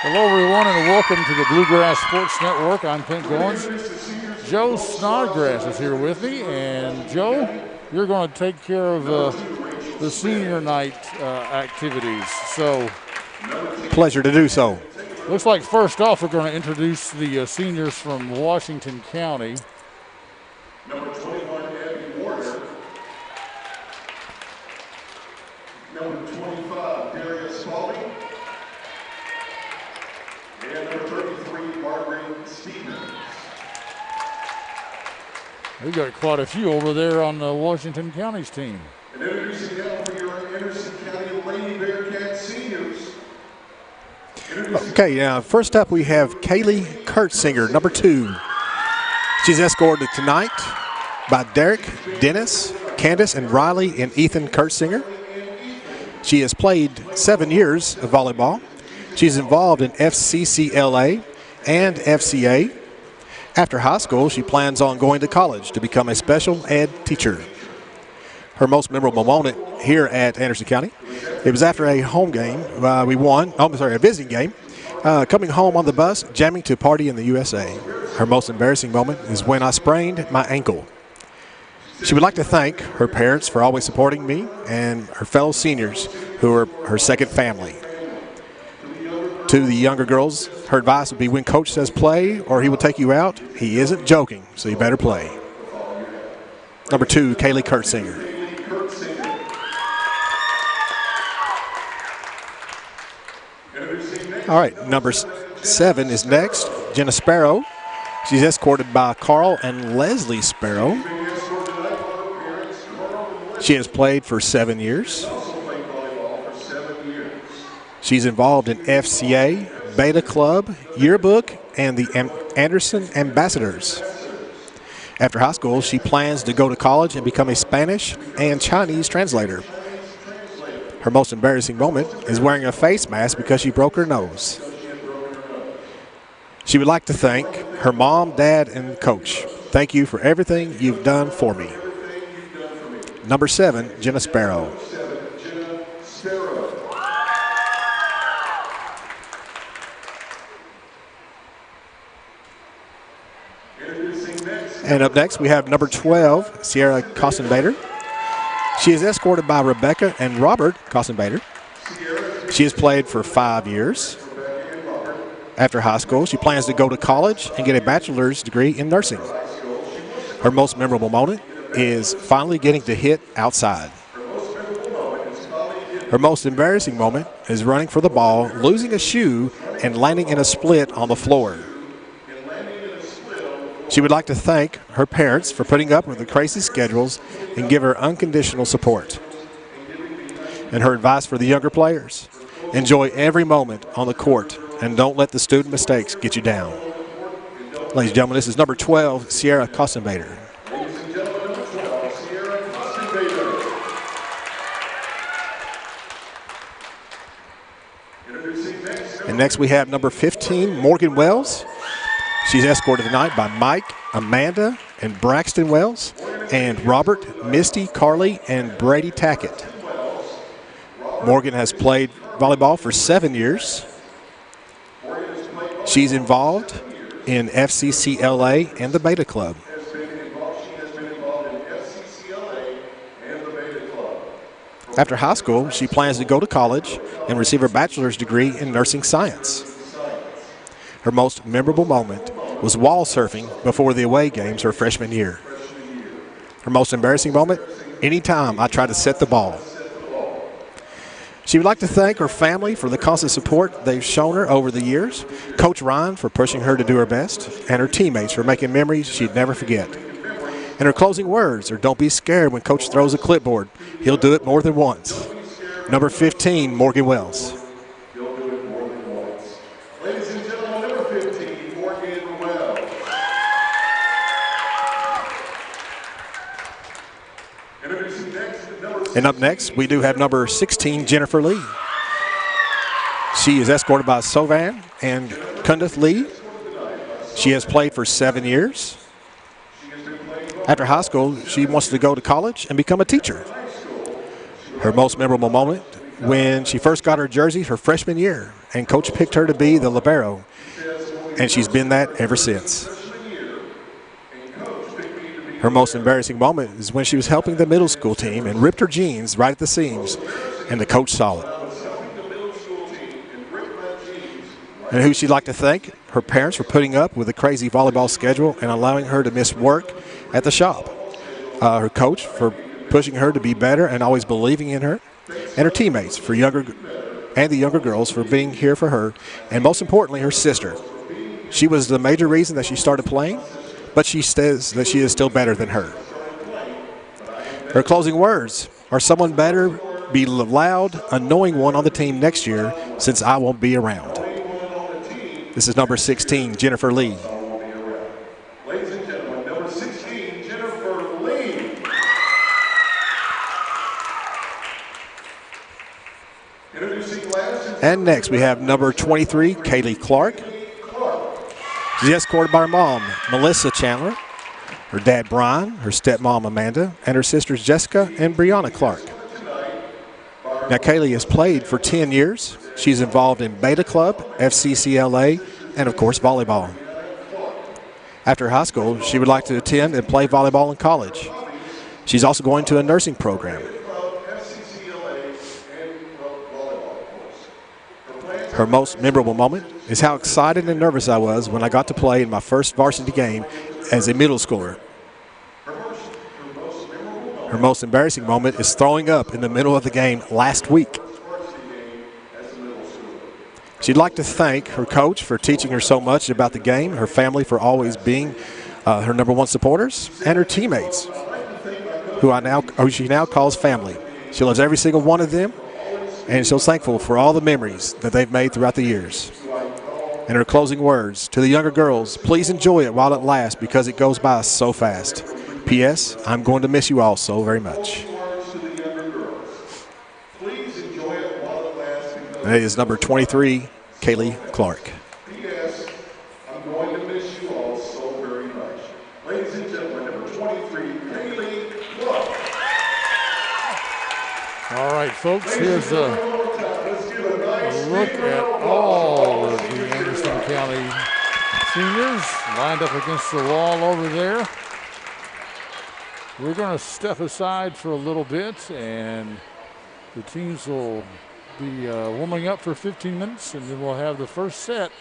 Hello, everyone, and welcome to the Bluegrass Sports Network. I'm Pink Goins. Joe Snodgrass is here with me, and Joe, you're going to take care of the senior night activities. So, pleasure to do so. Looks like first off, we're going to introduce the seniors from Washington County. Number 21, Abby Warner. Number 25, Darius Foley. And number 33, Margaret Stevens. We got quite a few over there on Washington County's team. And introducing now for your Anderson County Lady Bearcat seniors. Okay, first up we have Kaylee Kurtzinger, number 2. She's escorted tonight by Derek, Dennis, Candace, and Riley and Ethan Kurtzinger. She has played 7 years of volleyball. She's involved in FCCLA and FCA. After high school, she plans on going to college to become a special ed teacher. Her most memorable moment here at Anderson County, it was after a home game we won, a visiting game, coming home on the bus, jamming to Party in the USA. Her most embarrassing moment is when I sprained my ankle. She would like to thank her parents for always supporting me and her fellow seniors who are her second family. To the younger girls, her advice would be when coach says play or he will take you out, he isn't joking, so you better play. Number 2, Kaylee Kurtzinger. All right, number 7 is next, Jenna Sparrow. She's escorted by Carl and Leslie Sparrow. She has played for 7 years. She's involved in FCA, Beta Club, Yearbook, and the Anderson Ambassadors. After high school, she plans to go to college and become a Spanish and Chinese translator. Her most embarrassing moment is wearing a face mask because she broke her nose. She would like to thank her mom, dad, and coach. Thank you for everything you've done for me. Number 7, Jenna Sparrow. And up next, we have number 12, Sierra Cossenbader. She is escorted by Rebecca and Robert Cossenbader. She has played for 5 years. After high school, she plans to go to college and get a bachelor's degree in nursing. Her most memorable moment is finally getting to hit outside. Her most embarrassing moment is running for the ball, losing a shoe, and landing in a split on the floor. She would like to thank her parents for putting up with the crazy schedules and give her unconditional support. And her advice for the younger players, enjoy every moment on the court and don't let the student mistakes get you down. Ladies and gentlemen, this is number 12, Sierra Cossenbader. And next we have number 15, Morgan Wells. She's escorted tonight by Mike, Amanda, and Braxton Wells, and Robert, Misty, Carly, and Brady Tackett. Morgan has played volleyball for 7 years. She's involved in FCCLA and the Beta Club. After high school, she plans to go to college and receive her bachelor's degree in nursing science. Her most memorable moment was wall surfing before the away games her freshman year. Her most embarrassing moment, anytime I tried to set the ball. She would like to thank her family for the constant support they've shown her over the years, Coach Ryan for pushing her to do her best, and her teammates for making memories she'd never forget. And her closing words are, don't be scared when Coach throws a clipboard. He'll do it more than once. Number 15, Morgan Wells. And up next, we do have number 16, Jennifer Lee. She is escorted by Sovan and Kundith Lee. She has played for 7 years. After high school, she wants to go to college and become a teacher. Her most memorable moment when she first got her jersey her freshman year, and Coach picked her to be the libero, and she's been that ever since. Her most embarrassing moment is when she was helping the middle school team and ripped her jeans right at the seams, and the coach saw it. And who she'd like to thank? Her parents for putting up with a crazy volleyball schedule and allowing her to miss work at the shop. Her coach for pushing her to be better and always believing in her. And her teammates for the younger girls for being here for her. And most importantly, her sister. She was the major reason that she started playing, but she says that she is still better than her. Her closing words are, someone better be the loud, annoying one on the team next year since I won't be around. This is number 16, Jennifer Lee. Ladies and gentlemen, number 16, Jennifer Lee. Introducing last. And next we have number 23, Kaylee Clark. She's escorted by her mom, Melissa Chandler, her dad, Brian, her stepmom, Amanda, and her sisters, Jessica and Brianna Clark. Now, Kaylee has played for 10 years. She's involved in Beta Club, FCCLA, and, of course, volleyball. After high school, she would like to attend and play volleyball in college. She's also going to a nursing program. Her most memorable moment is how excited and nervous I was when I got to play in my first varsity game as a middle schooler. Her most embarrassing moment is throwing up in the middle of the game last week. She'd like to thank her coach for teaching her so much about the game, her family for always being her number one supporters, and her teammates, who she now calls family. She loves every single one of them, and she's thankful for all the memories that they've made throughout the years. And her closing words to the younger girls, please enjoy it while it lasts because it goes by so fast. P.S. I'm going to miss you all so very much. That is number 23, Kaylee Clark. P.S. I'm going to miss you all so very much. Ladies and gentlemen, number 23, Kaylee Clark. All right, folks, here's a look at all of the Anderson County seniors lined up against the wall over there. We're going to step aside for a little bit, and the teams will be warming up for 15 minutes, and then we'll have the first set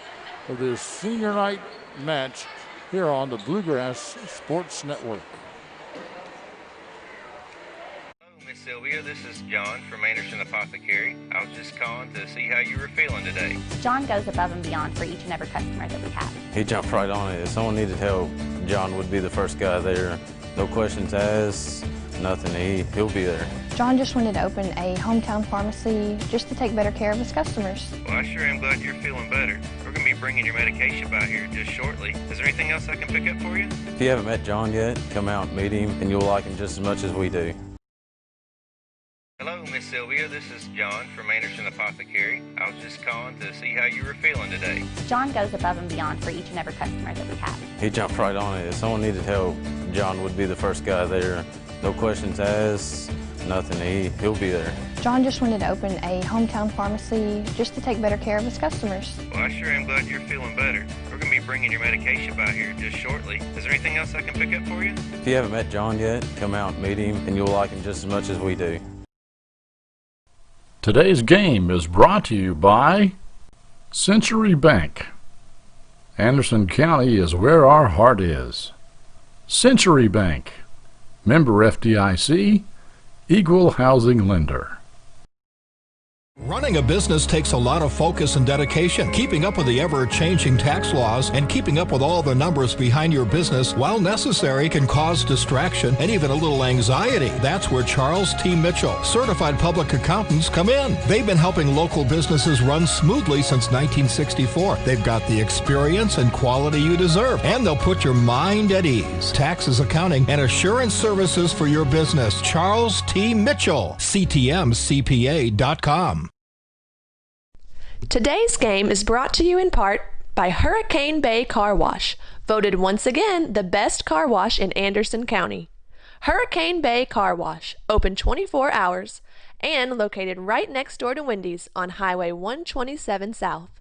of this senior night match here on the Bluegrass Sports Network. Hello, Miss Sylvia. This is John from Anderson Apothecary. I was just calling to see how you were feeling today. John goes above and beyond for each and every customer that we have. He jumped right on it. If someone needed help, John would be the first guy there. No questions asked, nothing. He'll be there. John just wanted to open a hometown pharmacy just to take better care of his customers. Well, I sure am glad you're feeling better. We're going to be bringing your medication by here just shortly. Is there anything else I can pick up for you? If you haven't met John yet, come out and meet him, and you'll like him just as much as we do. Hello, Miss Sylvia. This is John from Anderson Apothecary. I was just calling to see how you were feeling today. John goes above and beyond for each and every customer that we have. He jumped right on it. If someone needed help, John would be the first guy there. No questions asked, nothing. He'll be there. John just wanted to open a hometown pharmacy just to take better care of his customers. Well, I sure am glad you're feeling better. We're going to be bringing your medication by here just shortly. Is there anything else I can pick up for you? If you haven't met John yet, come out and meet him, and you'll like him just as much as we do. Today's game is brought to you by Century Bank. Anderson County is where our heart is. Century Bank, member FDIC, equal housing lender. Running a business takes a lot of focus and dedication. Keeping up with the ever-changing tax laws and keeping up with all the numbers behind your business, while necessary, can cause distraction and even a little anxiety. That's where Charles T. Mitchell, certified public accountants, come in. They've been helping local businesses run smoothly since 1964. They've got the experience and quality you deserve, and they'll put your mind at ease. Taxes, accounting, and assurance services for your business. Charles T. Mitchell, CTMCPA.com. Today's game is brought to you in part by Hurricane Bay Car Wash, voted once again the best car wash in Anderson County. Hurricane Bay Car Wash, open 24 hours and located right next door to Wendy's on Highway 127 South.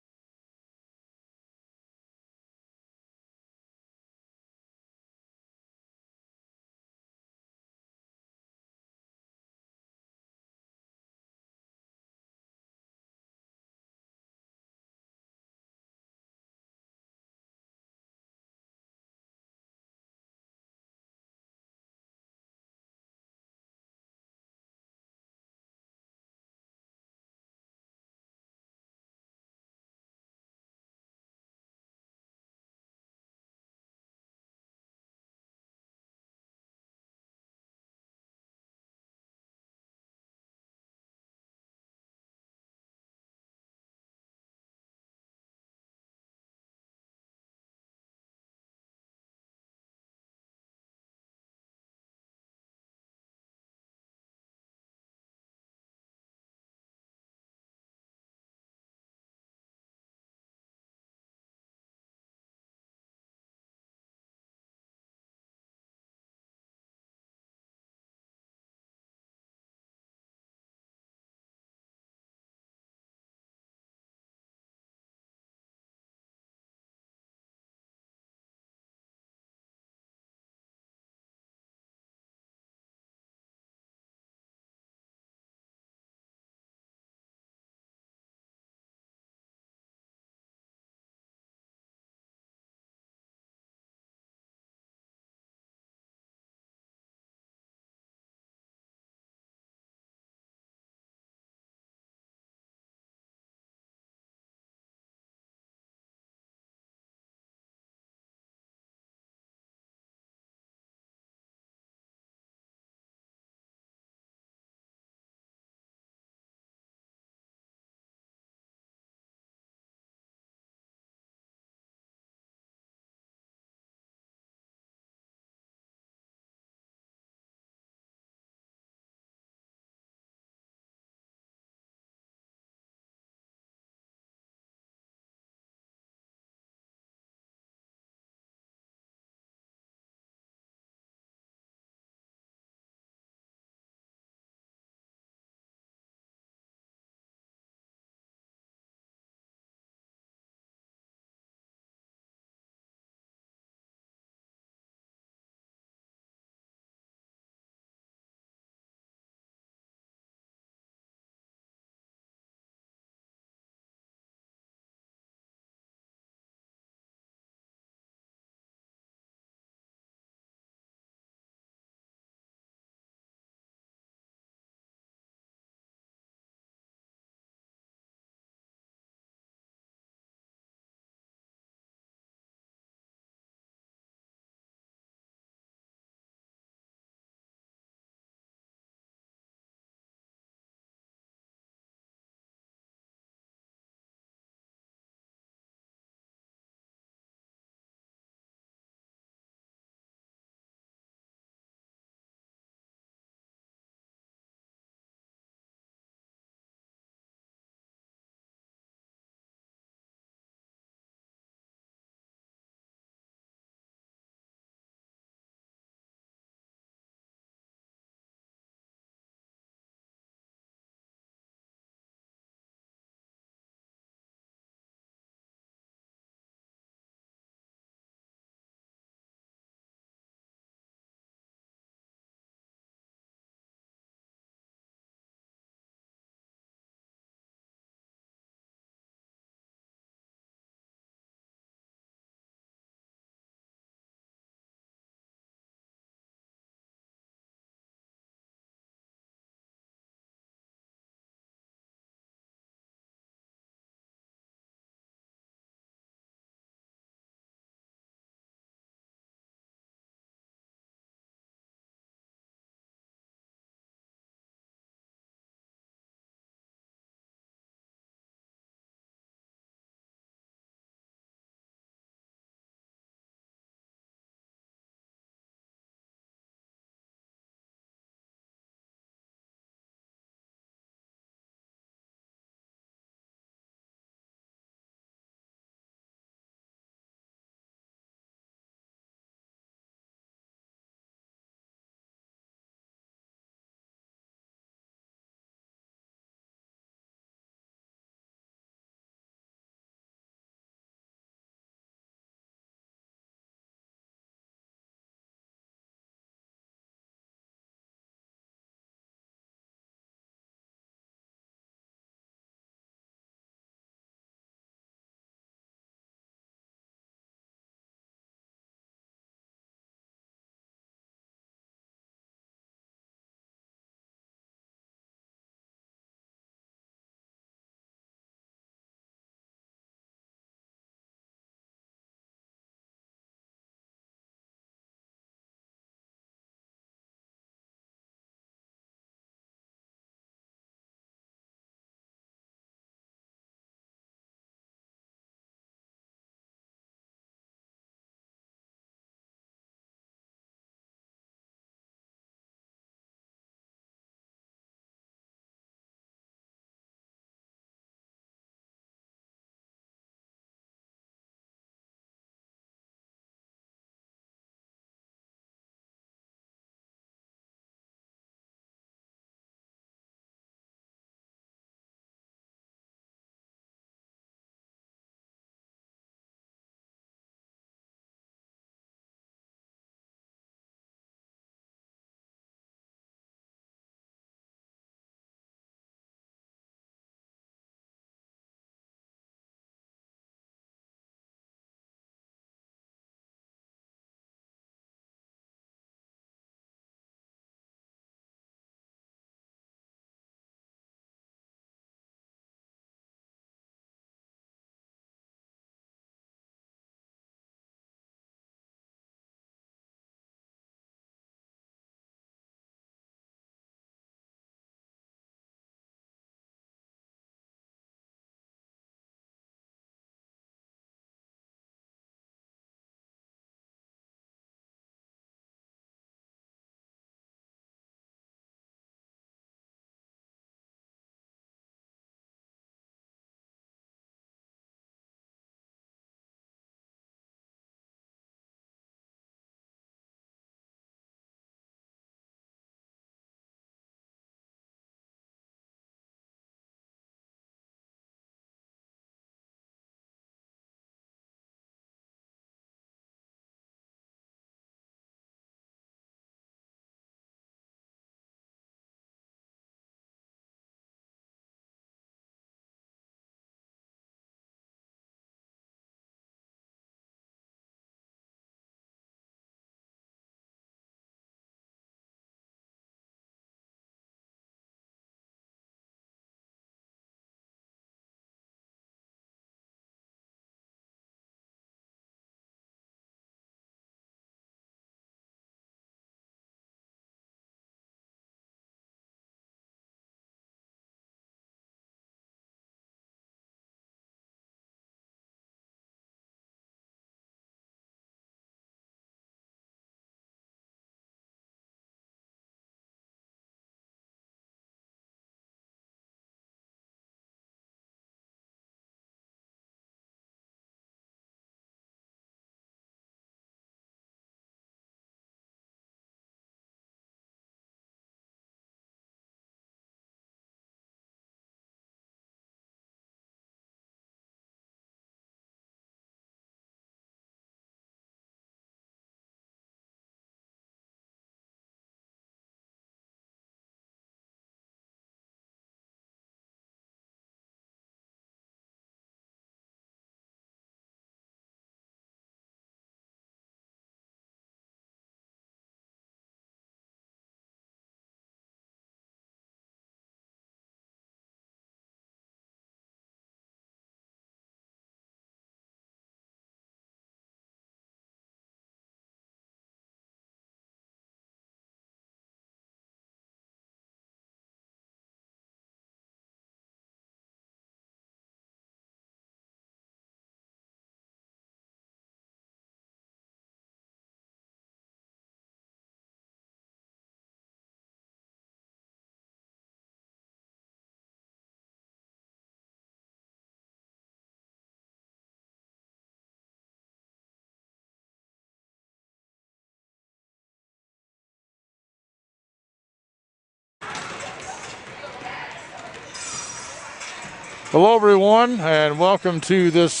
Hello, everyone, and welcome to this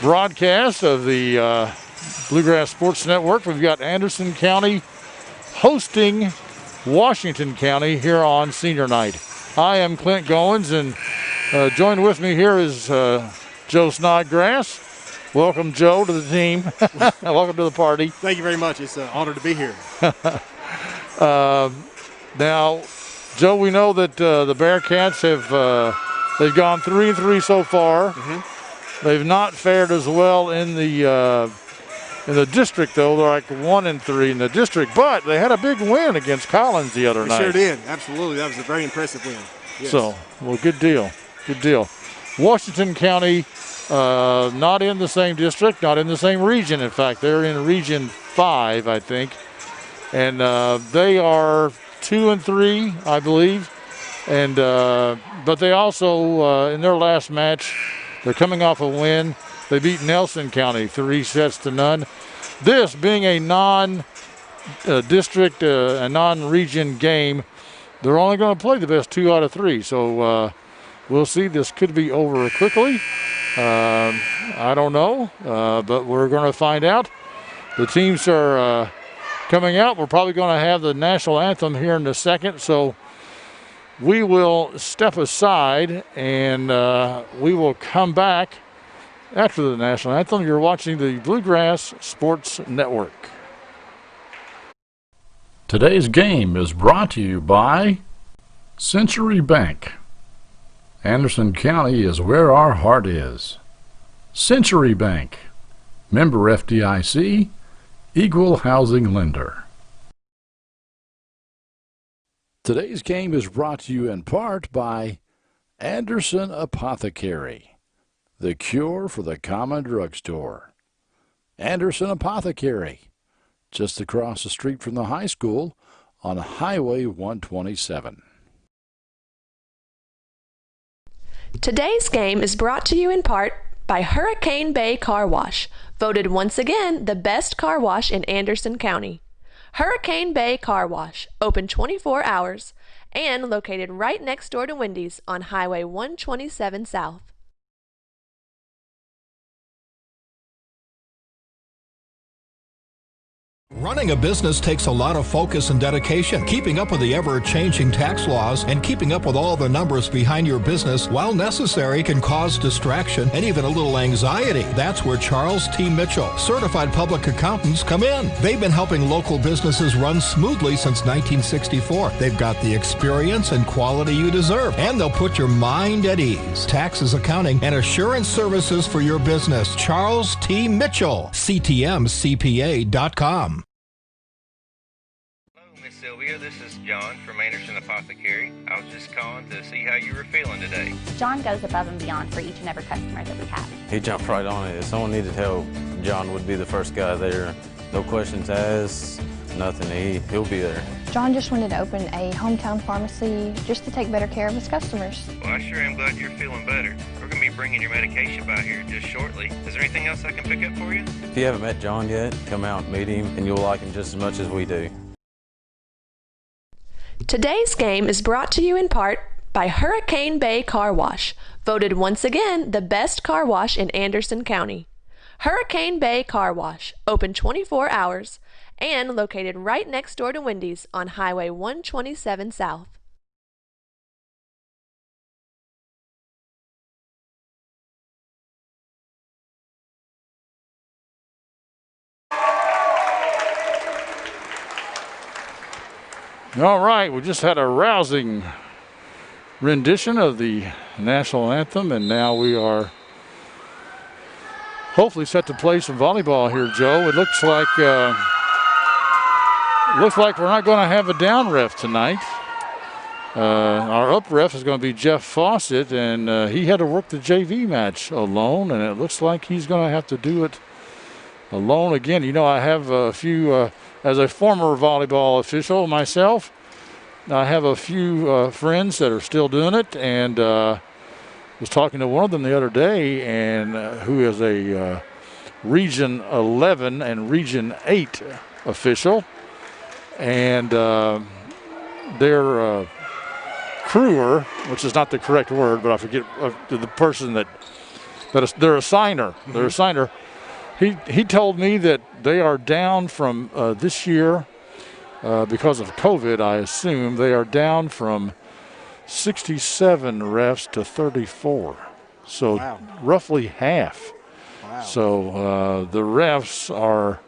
broadcast of the Bluegrass Sports Network. We've got Anderson County hosting Washington County here on Senior Night. I am Clint Goins, and joined with me here is Joe Snodgrass. Welcome, Joe, to the team. Welcome to the party. Thank you very much. It's an honor to be here. Now, Joe, we know that the Bearcats have they've gone 3-3 so far. Mm-hmm. They've not fared as well in the district, though. They're like 1-3 in the district, but they had a big win against Collins the other night. Sure did. Absolutely, that was a very impressive win. Yes. So, well, good deal. Good deal. Washington County, not in the same district, not in the same region. In fact, they're in Region 5, I think. And they are 2-3, I believe. And but they also, in their last match, they're coming off a win. They beat Nelson County 3-0. This being a non-district, a non-region game, they're only going to play the best 2 out of 3. So we'll see. This could be over quickly. I don't know, but we're going to find out. The teams are coming out. We're probably going to have the national anthem here in a second. So we will step aside and we will come back after the national anthem. You're watching the Bluegrass Sports Network. Today's game is brought to you by Century Bank. Anderson County is where our heart is. Century Bank, member FDIC, equal housing lender. Today's game is brought to you in part by Anderson Apothecary, the cure for the common drugstore. Anderson Apothecary, just across the street from the high school on Highway 127. Today's game is brought to you in part by Hurricane Bay Car Wash, voted once again the best car wash in Anderson County. Hurricane Bay Car Wash, open 24 hours and located right next door to Wendy's on Highway 127 South. Running a business takes a lot of focus and dedication. Keeping up with the ever-changing tax laws and keeping up with all the numbers behind your business, while necessary, can cause distraction and even a little anxiety. That's where Charles T. Mitchell, certified public accountants, come in. They've been helping local businesses run smoothly since 1964. They've got the experience and quality you deserve, and they'll put your mind at ease. Taxes, accounting, and assurance services for your business. Charles T. Mitchell, CTMCPA.com. Sylvia, this is John from Anderson Apothecary. I was just calling to see how you were feeling today. John goes above and beyond for each and every customer that we have. He jumped right on it. If someone needed help, John would be the first guy there. No questions asked, nothing. He'll be there. John just wanted to open a hometown pharmacy just to take better care of his customers. Well, I sure am glad you're feeling better. We're going to be bringing your medication by here just shortly. Is there anything else I can pick up for you? If you haven't met John yet, come out and meet him, and you'll like him just as much as we do. Today's game is brought to you in part by Hurricane Bay Car Wash, voted once again the best car wash in Anderson County. Hurricane Bay Car Wash, open 24 hours and located right next door to Wendy's on Highway 127 South. All right, we just had a rousing rendition of the national anthem, and now we are hopefully set to play some volleyball here, Joe. It looks like we're not going to have a down ref tonight. Our up ref is going to be Jeff Fawcett, and he had to work the JV match alone, and it looks like he's going to have to do it alone again. You know, I have a few, as a former volleyball official myself, I have a few friends that are still doing it, and was talking to one of them the other day, and who is a Region 11 and Region 8 official, and their accruer, which is not the correct word, but I forget the person that is their assigner. Mm-hmm. Their assigner. He told me that they are down from this year because of COVID. I assume they are down from 67 refs to 34. So Wow. roughly half. Wow. So the refs are,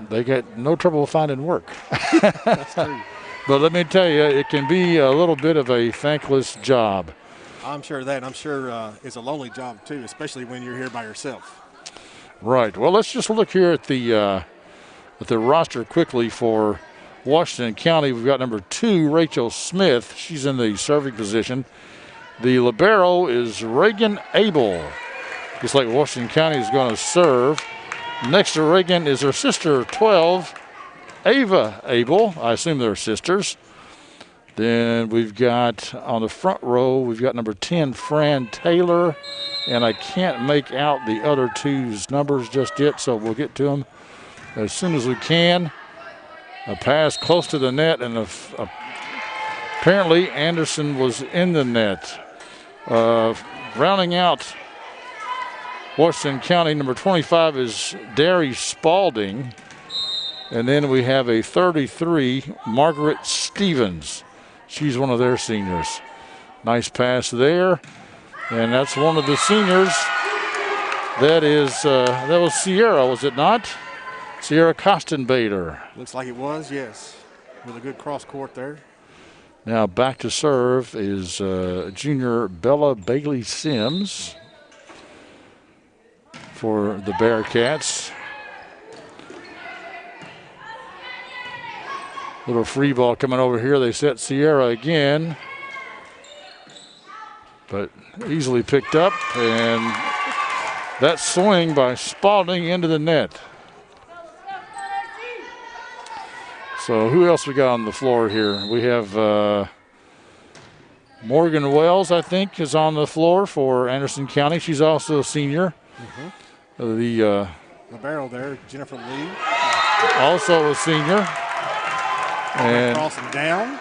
they get no trouble finding work. That's true. But let me tell you, it can be a little bit of a thankless job. I'm sure of that. And I'm sure it's a lonely job, too, especially when you're here by yourself. Right. Well, let's just look here at the roster quickly for Washington County. We've got number 2, Rachel Smith. She's in the serving position. The libero is Reagan Abel. Looks like Washington County is going to serve. Next to Reagan is her sister, 12, Ava Abel. I assume they're sisters. Then we've got on the front row, we've got number 10, Fran Taylor. And I can't make out the other two's numbers just yet, so we'll get to them as soon as we can. A pass close to the net, and apparently Anderson was in the net. Rounding out Washington County, number 25 is Derry Spalding. And then we have a 33, Margaret Stevens. She's one of their seniors. Nice pass there. And that's one of the seniors. That was Sierra, was it not? Sierra Kostenbader. Looks like it was, yes. With a good cross court there. Now back to serve is junior Bella Bailey Sims for the Bearcats. Little free ball coming over here. They set Sierra again, but easily picked up, and that swing by Spalding into the net. So who else we got on the floor here? We have Morgan Wells, I think, is on the floor for Anderson County. She's also a senior. Mm-hmm. The barrel there, Jennifer Lee. Also a senior. And crossing down.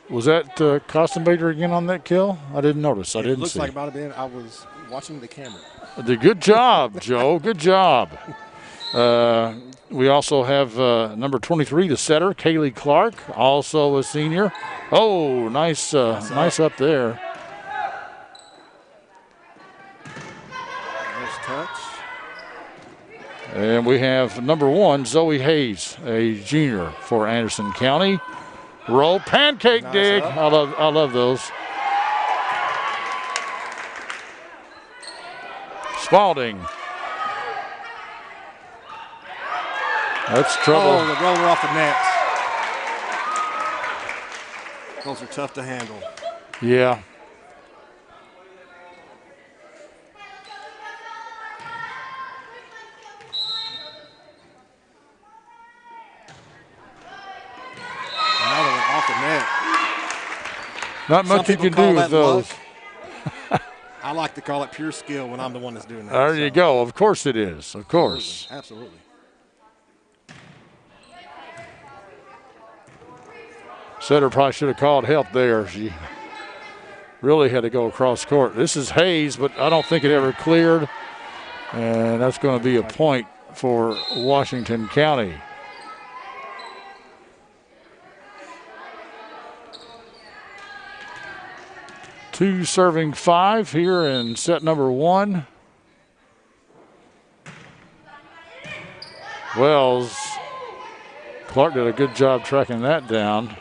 Was that Kostenbader again on that kill? I didn't notice. I didn't see. It looks like it might have been. I was watching the camera. Good job, Joe. Good job. We also have number 23, the setter, Kaylee Clark, also a senior. Oh, nice up there. Nice touch. And we have number 1, Zoe Hayes, a junior for Anderson County. Roll, pancake nice dig. Up. I love those. Spalding. That's trouble. Oh, the roller off the net. Those are tough to handle. Yeah. Another one off the net. Not much you can do with those. I like to call it pure skill when I'm the one that's doing that. There you go. Of course it is. Of course. Absolutely. Setter probably should have called help there. She really had to go across court. This is Hayes, but I don't think it ever cleared. And that's going to be a point for Washington County. Two serving 5 here in set number 1. Wells. Clark did a good job tracking that down.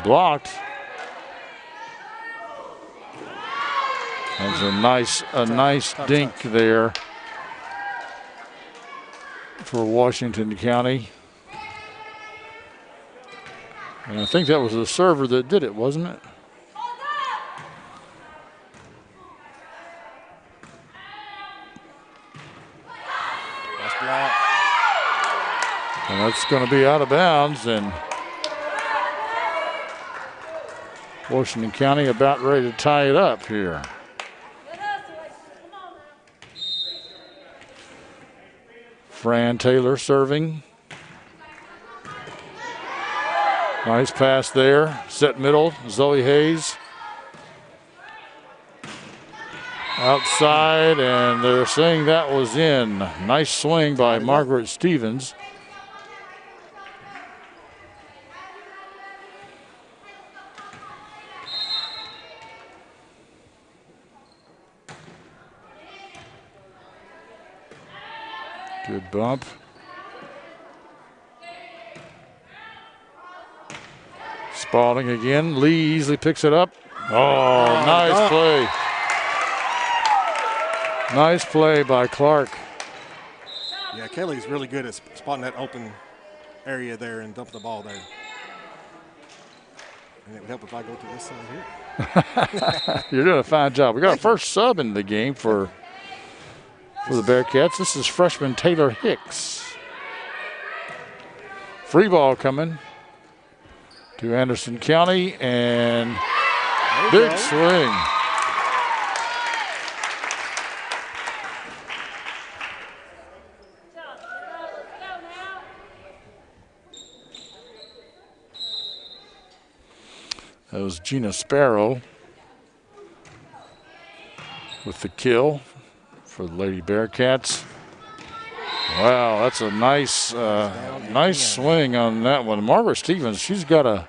Blocked. That's a nice dink there for Washington County. And I think that was the server that did it, wasn't it? That's blocked. And that's going to be out of bounds, and Washington County about ready to tie it up here. Fran Taylor serving. Nice pass there. Set middle, Zoe Hayes. Outside, and they're saying that was in. Nice swing by Margaret Stevens. Good bump. Spalding again. Lee easily picks it up. Oh, nice play. Nice play by Clark. Yeah, Kelly's really good at spotting that open area there and dumping the ball there. And it would help if I go to this side here. You're doing a fine job. We got a first sub in the game for the Bearcats. This is freshman Taylor Hicks. Free ball coming to Anderson County, and big swing. That was Gina Sparrow with the kill for the Lady Bearcats. Wow, that's a nice, nice swing on that one. Margaret Stevens, she's got a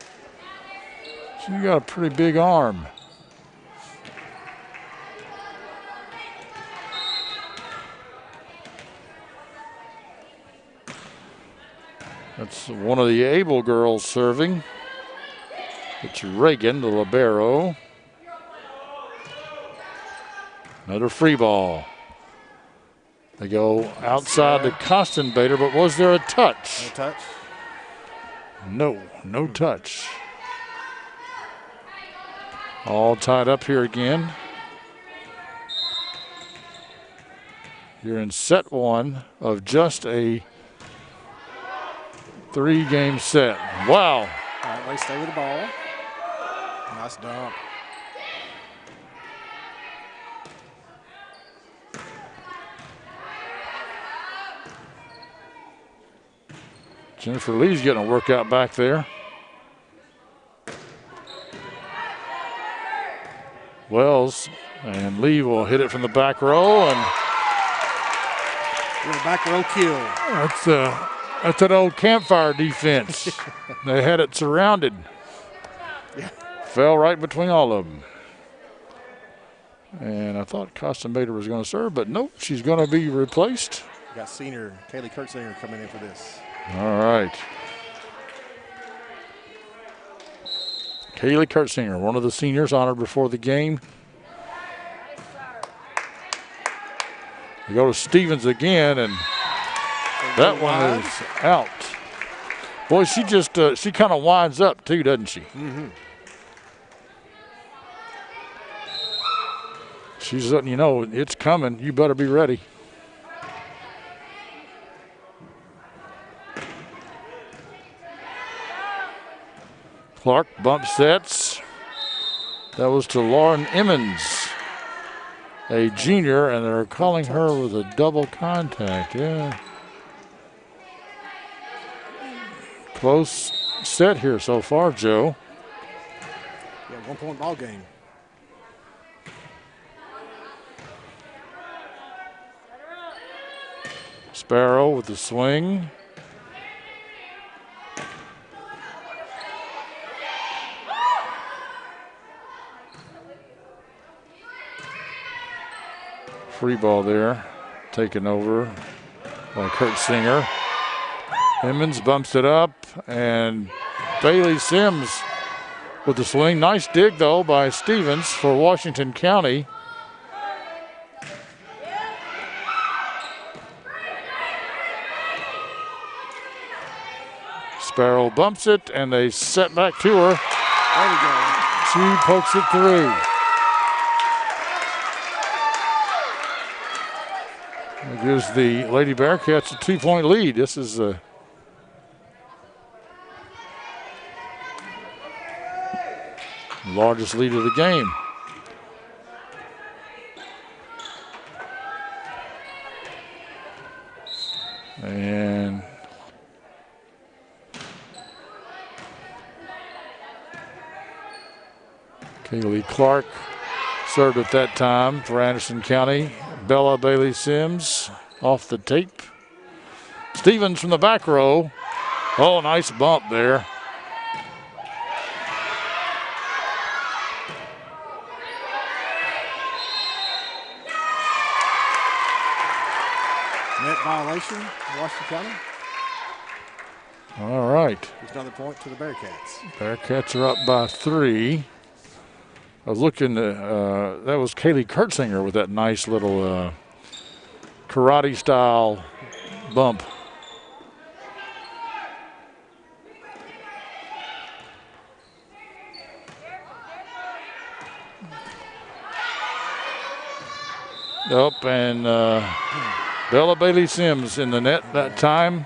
pretty big arm. That's one of the Able girls serving. It's Reagan, the libero. Another free ball. They go outside to Kostenbader, but was there a touch? No touch. No touch. All tied up here again. You're in set one of just a 3-game set. Wow. All right, let's stay with the ball. Nice dump. Jennifer Lee's getting a workout back there. Wells and Lee will hit it from the back row, and back row kill. That's an old campfire defense. They had it surrounded. Yeah. Fell right between all of them. And I thought Kostenbader was going to serve, but nope, she's going to be replaced. We got senior Kaylee Kurtzinger coming in for this. All right. Kaylee Kurtzinger, one of the seniors honored before the game. We go to Stevens again, and that one is out. Boy, she kind of winds up too, doesn't she? Mm-hmm. She's letting you know it's coming. You better be ready. Clark bump sets. That was to Lauren Emmons, a junior, and they're calling her with a double contact. Yeah. Close set here so far, Joe. Yeah, 1-point ball game. Sparrow with the swing. Free ball there, taken over by Kurtzinger. Emmons bumps it up, and Bailey Sims with the swing. Nice dig, though, by Stevens for Washington County. Sparrow bumps it, and they set back to her. There we go. She pokes it through. It gives the Lady Bearcats a 2-point lead. This is the largest lead of the game. And Kaylee Clark served at that time for Anderson County. Bella Bailey Sims off the tape. Stevens from the back row. Oh, nice bump there. Net violation, Washington County. All right. There's another point to the Bearcats. Bearcats are up by 3. I was looking at, that was Kaylee Kurtzinger with that nice little karate style bump. Up and Bella Bailey Sims in the net that time.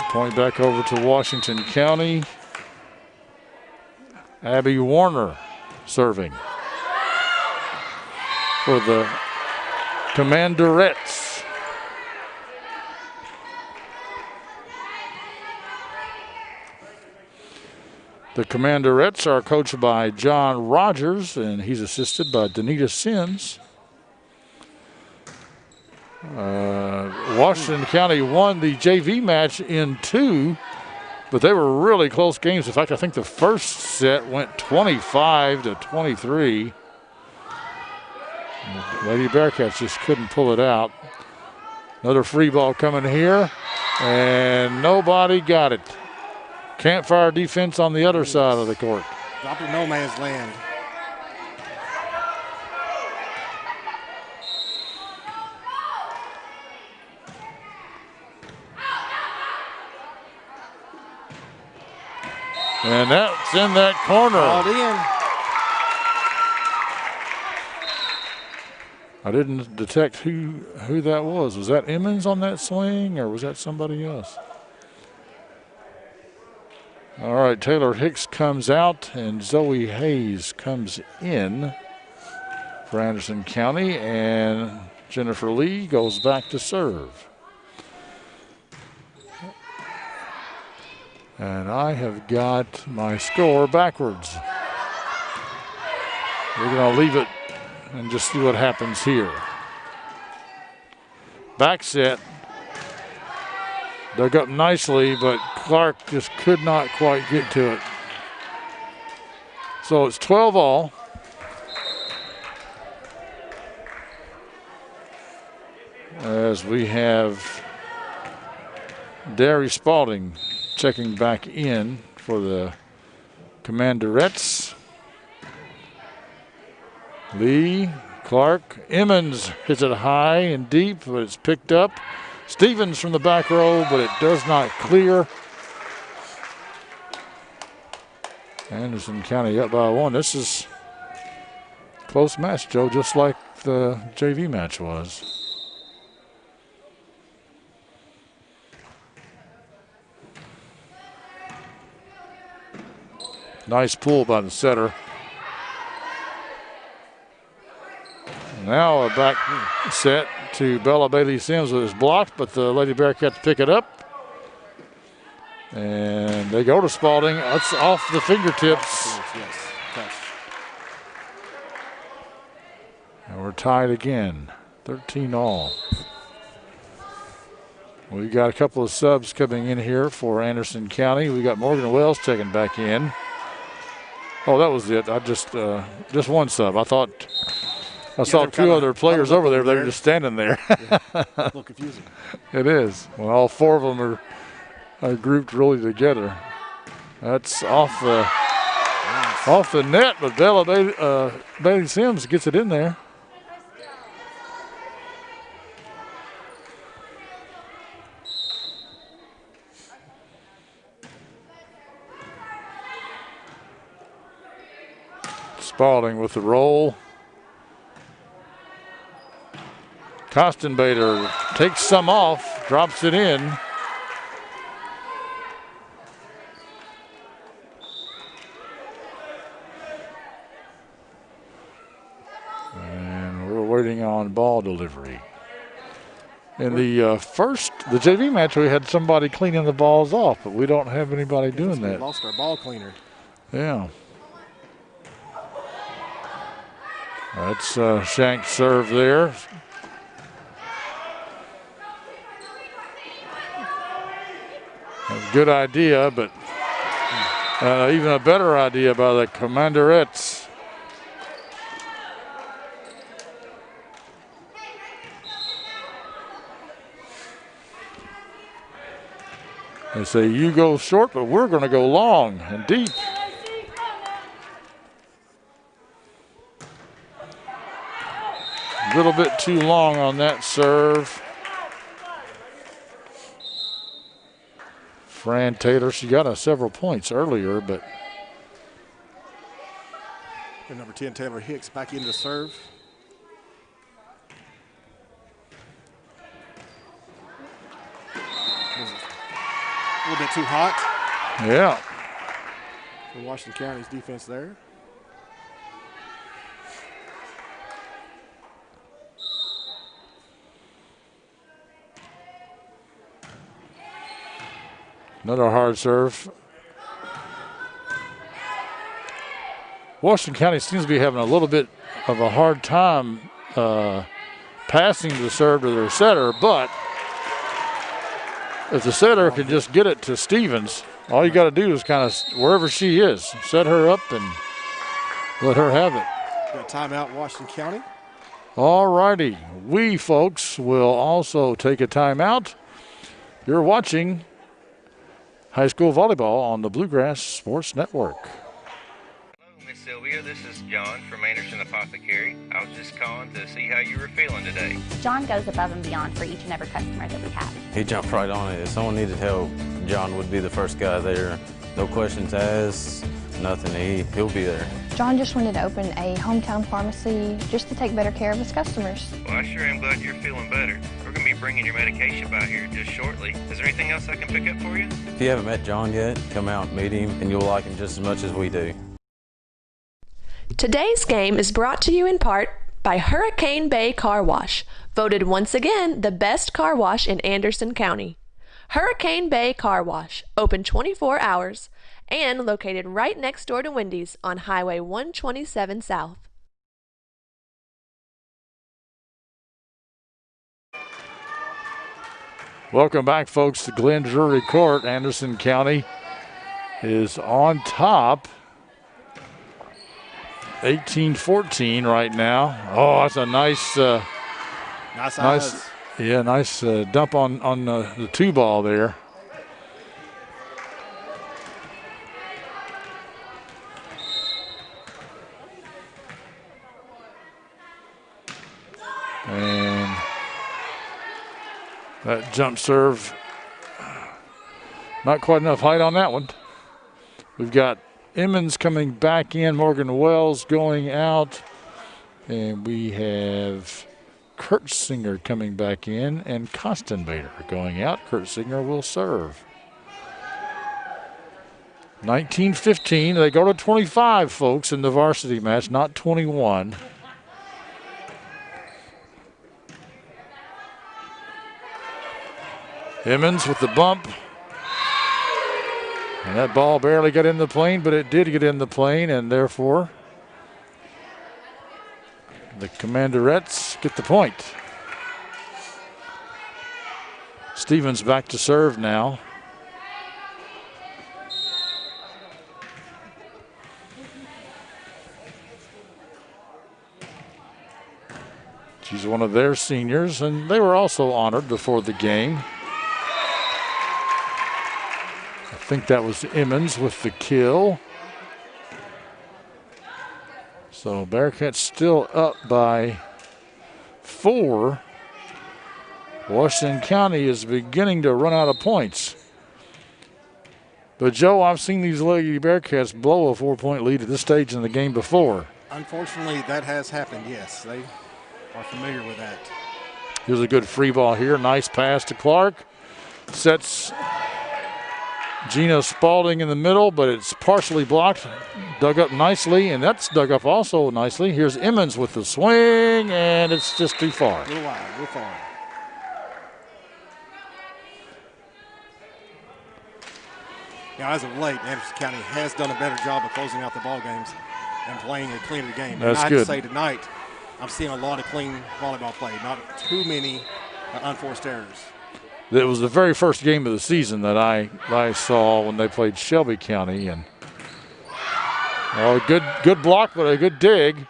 Point back over to Washington County. Abby Warner serving for the Commanderettes. The Commanderettes are coached by John Rogers, and he's assisted by Danita Sims. Washington County won the JV match in 2, but they were really close games. In fact, I think the first set went 25-23. Lady Bearcats just couldn't pull it out. Another free ball coming here, and nobody got it. Campfire defense on the other side of the court. Dropped in no man's land. And that's in that corner. Called in. I didn't detect who that was. Was that Emmons on that swing, or was that somebody else? All right, Taylor Hicks comes out, and Zoe Hayes comes in for Anderson County, and Jennifer Lee goes back to serve. And I have got my score backwards. We're going to leave it and just see what happens here. Back set. Dug up nicely, but Clark just could not quite get to it. So it's 12 all. As we have Derry Spalding checking back in for the Commanderettes. Lee, Clark, Emmons hits it high and deep, but it's picked up. Stevens from the back row, but it does not clear. Anderson County up by 1. This is a close match, Joe, just like the JV match was. Nice pull by the setter. Now a back set to Bella Bailey Sims with his blocked, but the Lady Bearcats pick it up. And they go to Spalding. It's off the fingertips. And we're tied again, 13 all. We got a couple of subs coming in here for Anderson County. We got Morgan Wells checking back in. Oh, that was it. I just one sub. I thought I saw 2 other players over there. They were just standing there. Yeah. A little confusing. It is. Well, all 4 of them are grouped really together. That's off the net, but Bella Bailey Sims gets it in there. Spalding with the roll. Kostenbader takes some off, drops it in. And we're waiting on ball delivery. In the the JV match, we had somebody cleaning the balls off, but we don't have anybody doing that. We lost our ball cleaner. Yeah. That's Shank's serve there. A good idea, but even a better idea by the Commanderettes. They say you go short, but we're going to go long and deep. A little bit too long on that serve. Fran Taylor, she got us several points earlier, but. And number 10, Taylor Hicks, back into serve. A little bit too hot. Yeah. For Washington County's defense there. Another hard serve. Washington County seems to be having a little bit of a hard time passing the serve to their setter, but if the setter can just get it to Stevens, all you got to do is kind of, wherever she is, set her up and let her have it. Got a timeout, Washington County. All righty. We, folks, will also take a timeout. You're watching high school volleyball on the Bluegrass Sports Network. Hello, Miss Sylvia. This is John from Anderson Apothecary. I was just calling to see how you were feeling today. John goes above and beyond for each and every customer that we have. He jumped right on it. If someone needed help, John would be the first guy there. No questions asked, nothing. He'll be there. John just wanted to open a hometown pharmacy just to take better care of his customers. Well, I sure am glad you're feeling better. We're going to be bringing your medication by here just shortly. Is there anything else I can pick up for you? If you haven't met John yet, come out and meet him, and you'll like him just as much as we do. Today's game is brought to you in part by Hurricane Bay Car Wash, voted once again the best car wash in Anderson County. Hurricane Bay Car Wash, open 24 hours, and located right next door to Wendy's on Highway 127 South. Welcome back, folks, to Glen Drury Court. Anderson County is on top. 18-14 right now. Oh, that's a nice dump on the two ball there. And that jump serve, not quite enough height on that one. We've got Emmons coming back in, Morgan Wells going out, and we have Kurtzinger coming back in and Kostenbader going out. Kurtzinger will serve. 19-15. They go to 25, folks, in the varsity match, not 21. Emmons with the bump. And that ball barely got in the plane, but it did get in the plane, and therefore the Commanderettes get the point. Stevens back to serve now. She's one of their seniors, and they were also honored before the game. I think that was Emmons with the kill. So Bearcats still up by 4. Washington County is beginning to run out of points. But Joe, I've seen these Lady Bearcats blow a 4-point lead at this stage in the game before. Unfortunately, that has happened, yes. They are familiar with that. Here's a good free ball here. Nice pass to Clark. Sets Gina Spalding in the middle, but it's partially blocked. Dug up nicely, and that's dug up also nicely. Here's Emmons with the swing, and it's just too far. A little wide, a little far. Now, as of late, Anderson County has done a better job of closing out the ball games and playing a cleaner game. That's and I have good. to say tonight, I'm seeing a lot of clean volleyball play, not too many unforced errors. It was the very first game of the season that I saw when they played Shelby County, and good block, but a good dig.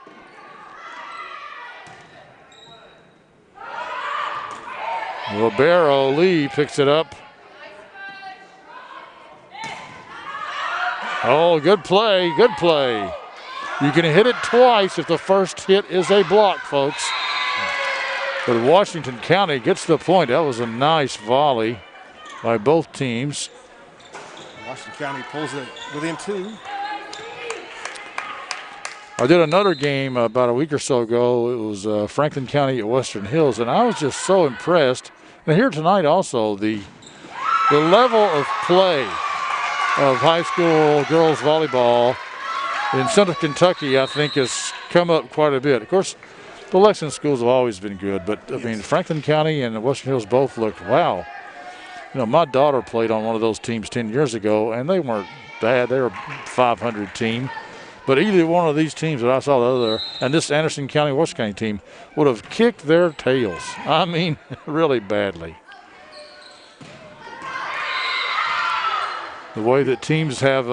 Libero Lee picks it up. Oh, good play, good play. You can hit it twice if the first hit is a block, folks. But Washington County gets the point. That was a nice volley by both teams. Washington County pulls it within 2. I did another game about a week or so ago. It was Franklin County at Western Hills, and I was just so impressed. And here tonight also, the level of play of high school girls volleyball in Central Kentucky, I think, has come up quite a bit. Of course, the Lexington schools have always been good, but I mean, Franklin County and Western Hills both looked, wow. You know, my daughter played on one of those teams 10 years ago, and they weren't bad. They were a 500 team. But either one of these teams that I saw, the other, and this Anderson County, Washington County team, would have kicked their tails. I mean, really badly. The way that teams have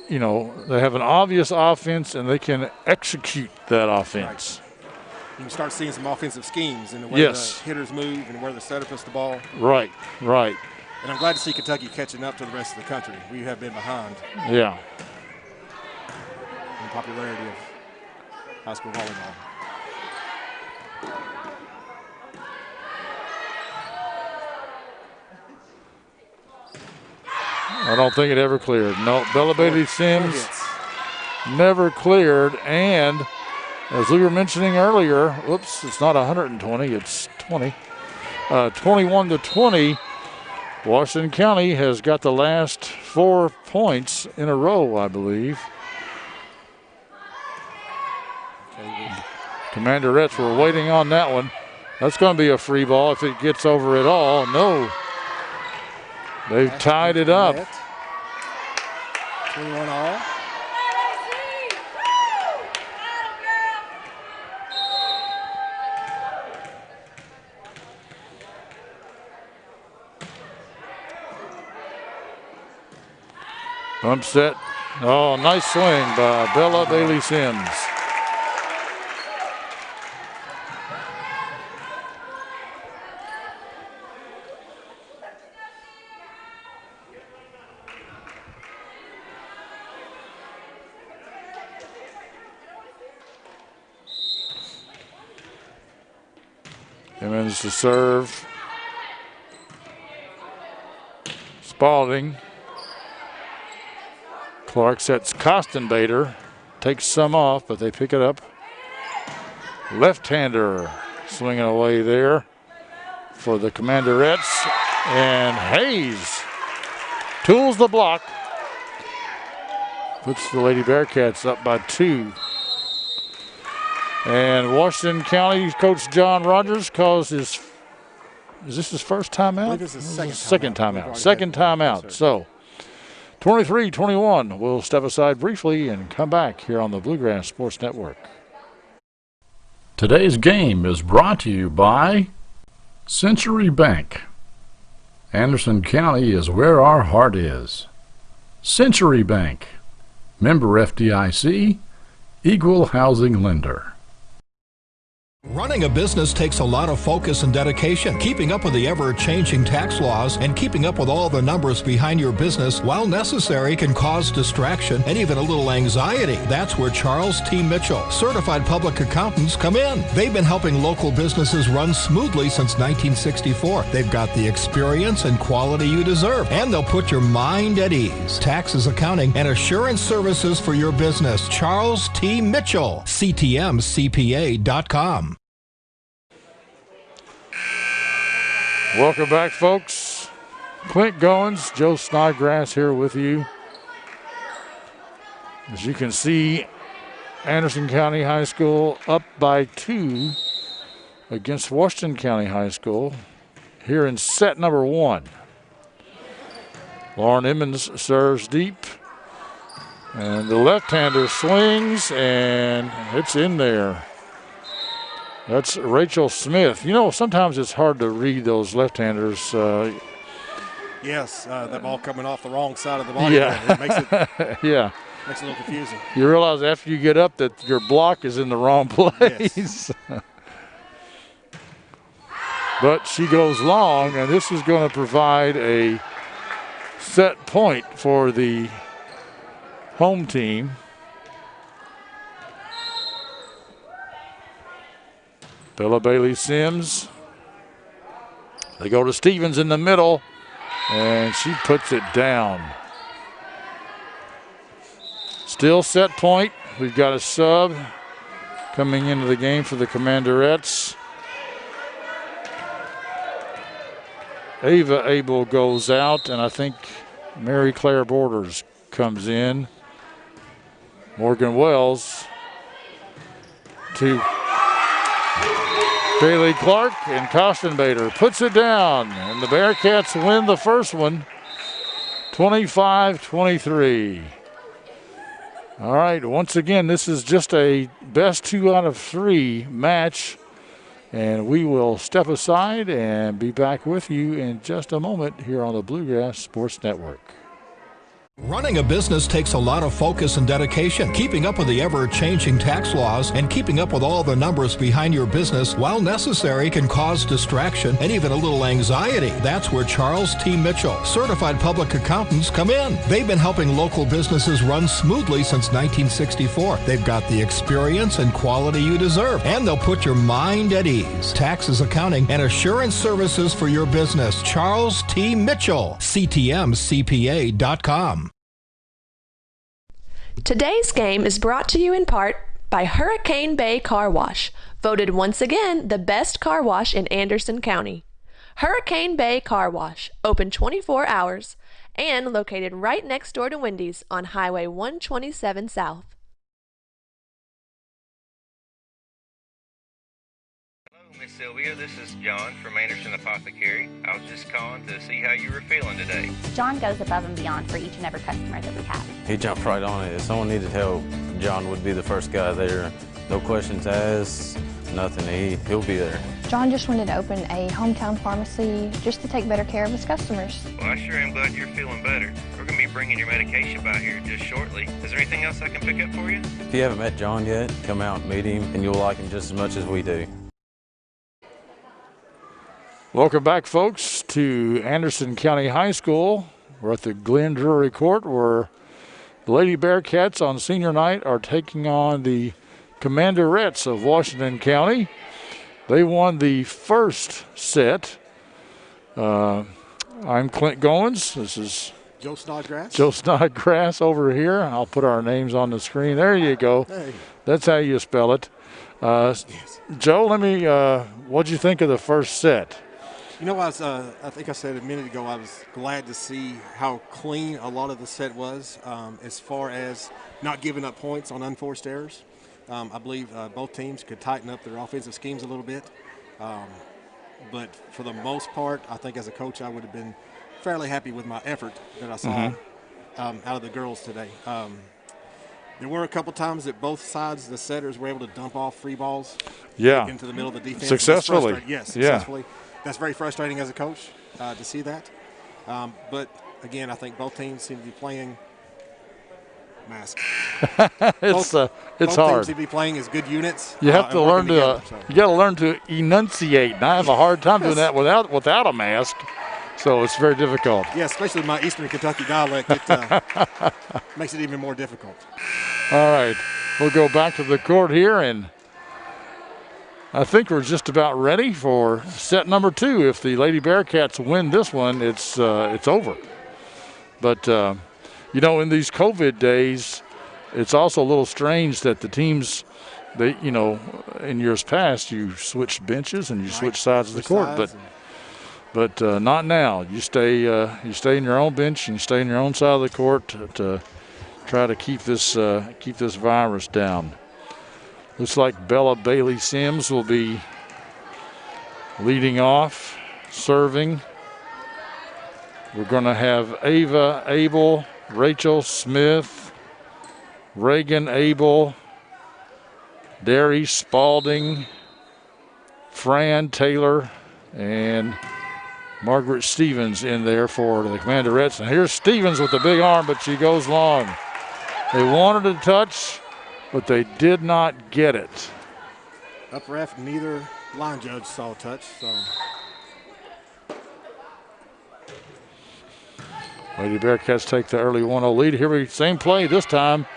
they have an obvious offense and they can execute that offense. Right. You can start seeing some offensive schemes in the way the hitters move and where the setter puts the ball. Right. And I'm glad to see Kentucky catching up to the rest of the country. We have been behind. Yeah. In popularity of high school volleyball. I don't think it ever cleared. No, Bella Bailey Sims never cleared. And as we were mentioning earlier, oops, it's not 120, it's 20. 21-20, Washington County has got the last 4 points in a row, I believe. Commanderettes were waiting on that one. That's going to be a free ball if it gets over at all. No. They've tied it up. 21 all. Bump set. Oh, nice swing by Bella Bailey Sims. Emmons to serve. Spalding. Clark sets Costenbader. Takes some off, but they pick it up. Left-hander swinging away there for the Commanderettes. And Hayes tools the block. Puts the Lady Bearcats up by 2. And Washington County coach John Rogers calls is this his first timeout? I believe it's his second timeout. Second timeout. So 23-21. We'll step aside briefly and come back here on the Bluegrass Sports Network. Today's game is brought to you by Century Bank. Anderson County is where our heart is. Century Bank. Member FDIC. Equal housing lender. Running a business takes a lot of focus and dedication. Keeping up with the ever-changing tax laws and keeping up with all the numbers behind your business, while necessary, can cause distraction and even a little anxiety. That's where Charles T. Mitchell, certified public accountants, come in. They've been helping local businesses run smoothly since 1964. They've got the experience and quality you deserve, and they'll put your mind at ease. Taxes, accounting, and assurance services for your business. Charles T. Mitchell, CTMCPA.com. Welcome back, folks. Clint Goins, Joe Snodgrass here with you. As you can see, Anderson County High School up by 2 against Washington County High School here in set number 1. Lauren Emmons serves deep. And the left-hander swings, and it's in there. That's Rachel Smith. You know, sometimes it's hard to read those left-handers. Yes, that ball coming off the wrong side of the body. Yeah. It makes it, yeah. Makes it a little confusing. You realize after you get up that your block is in the wrong place. Yes. But she goes long, and this is going to provide a set point for the home team. Bella Bailey Sims. They go to Stevens in the middle, and she puts it down. Still set point. We've got a sub coming into the game for the Commanderettes. Ava Abel goes out, and I think Mary Claire Borders comes in. Morgan Wells to Kaylee Clark, and Kostenbader puts it down, and the Bearcats win the first one, 25-23. All right, once again, this is just a best 2 out of 3 match, and we will step aside and be back with you in just a moment here on the Bluegrass Sports Network. Running a business takes a lot of focus and dedication. Keeping up with the ever-changing tax laws and keeping up with all the numbers behind your business, while necessary, can cause distraction and even a little anxiety. That's where Charles T. Mitchell, certified public accountants, come in. They've been helping local businesses run smoothly since 1964. They've got the experience and quality you deserve, and they'll put your mind at ease. Taxes, accounting, and assurance services for your business. Charles T. Mitchell, CTMCPA.com. Today's game is brought to you in part by Hurricane Bay Car Wash, voted once again the best car wash in Anderson County. Hurricane Bay Car Wash, open 24 hours and located right next door to Wendy's on Highway 127 South. Miss Sylvia, this is John from Anderson Apothecary. I was just calling to see how you were feeling today. John goes above and beyond for each and every customer that we have. He jumped right on it. If someone needed help, John would be the first guy there. No questions asked, nothing. He'll be there. John just wanted to open a hometown pharmacy just to take better care of his customers. Well, I sure am glad you're feeling better. We're going to be bringing your medication by here just shortly. Is there anything else I can pick up for you? If you haven't met John yet, come out and meet him, and you'll like him just as much as we do. Welcome back, folks, to Anderson County High School. We're at the Glenn Drury Court, where the Lady Bearcats on senior night are taking on the Commanderettes of Washington County. They won the first set. I'm Clint Goins. This is Joe Snodgrass. Joe Snodgrass over here. I'll put our names on the screen. There you go. Hey. That's how you spell it. Yes. Joe, what'd you think of the first set? You know, I think I said a minute ago, I was glad to see how clean a lot of the set was as far as not giving up points on unforced errors. I believe both teams could tighten up their offensive schemes a little bit. But for the most part, I think as a coach, I would have been fairly happy with my effort that I saw out of the girls today. There were a couple times that both sides, the setters, were able to dump off free balls into the middle of the defense. Successfully. Yes, successfully. That's very frustrating as a coach to see that. But, again, I think both teams seem to be playing mask. It's both hard. Teams seem to be playing as good units. You have to learn to you got to learn to enunciate. And I have a hard time doing that without a mask. So it's very difficult. Yeah, especially my Eastern Kentucky dialect. It makes it even more difficult. All right. We'll go back to the court here, and I think we're just about ready for set number 2. If the Lady Bearcats win this one, it's over. But, in these COVID days, it's also a little strange that the teams, in years past, you switched benches and you switched sides of the court. But not now. You stay in your own bench and you stay in your own side of the court to try to keep this virus down. Looks like Bella Bailey Sims will be leading off, serving. We're going to have Ava Abel, Rachel Smith, Reagan Abel, Derry Spalding, Fran Taylor, and Margaret Stevens in there for the Commanderettes. And here's Stevens with the big arm, but she goes long. They wanted a touch, but they did not get it. Up ref, neither line judge saw a touch, so. Lady Bearcats take the early 1-0 lead. Here we same play this time.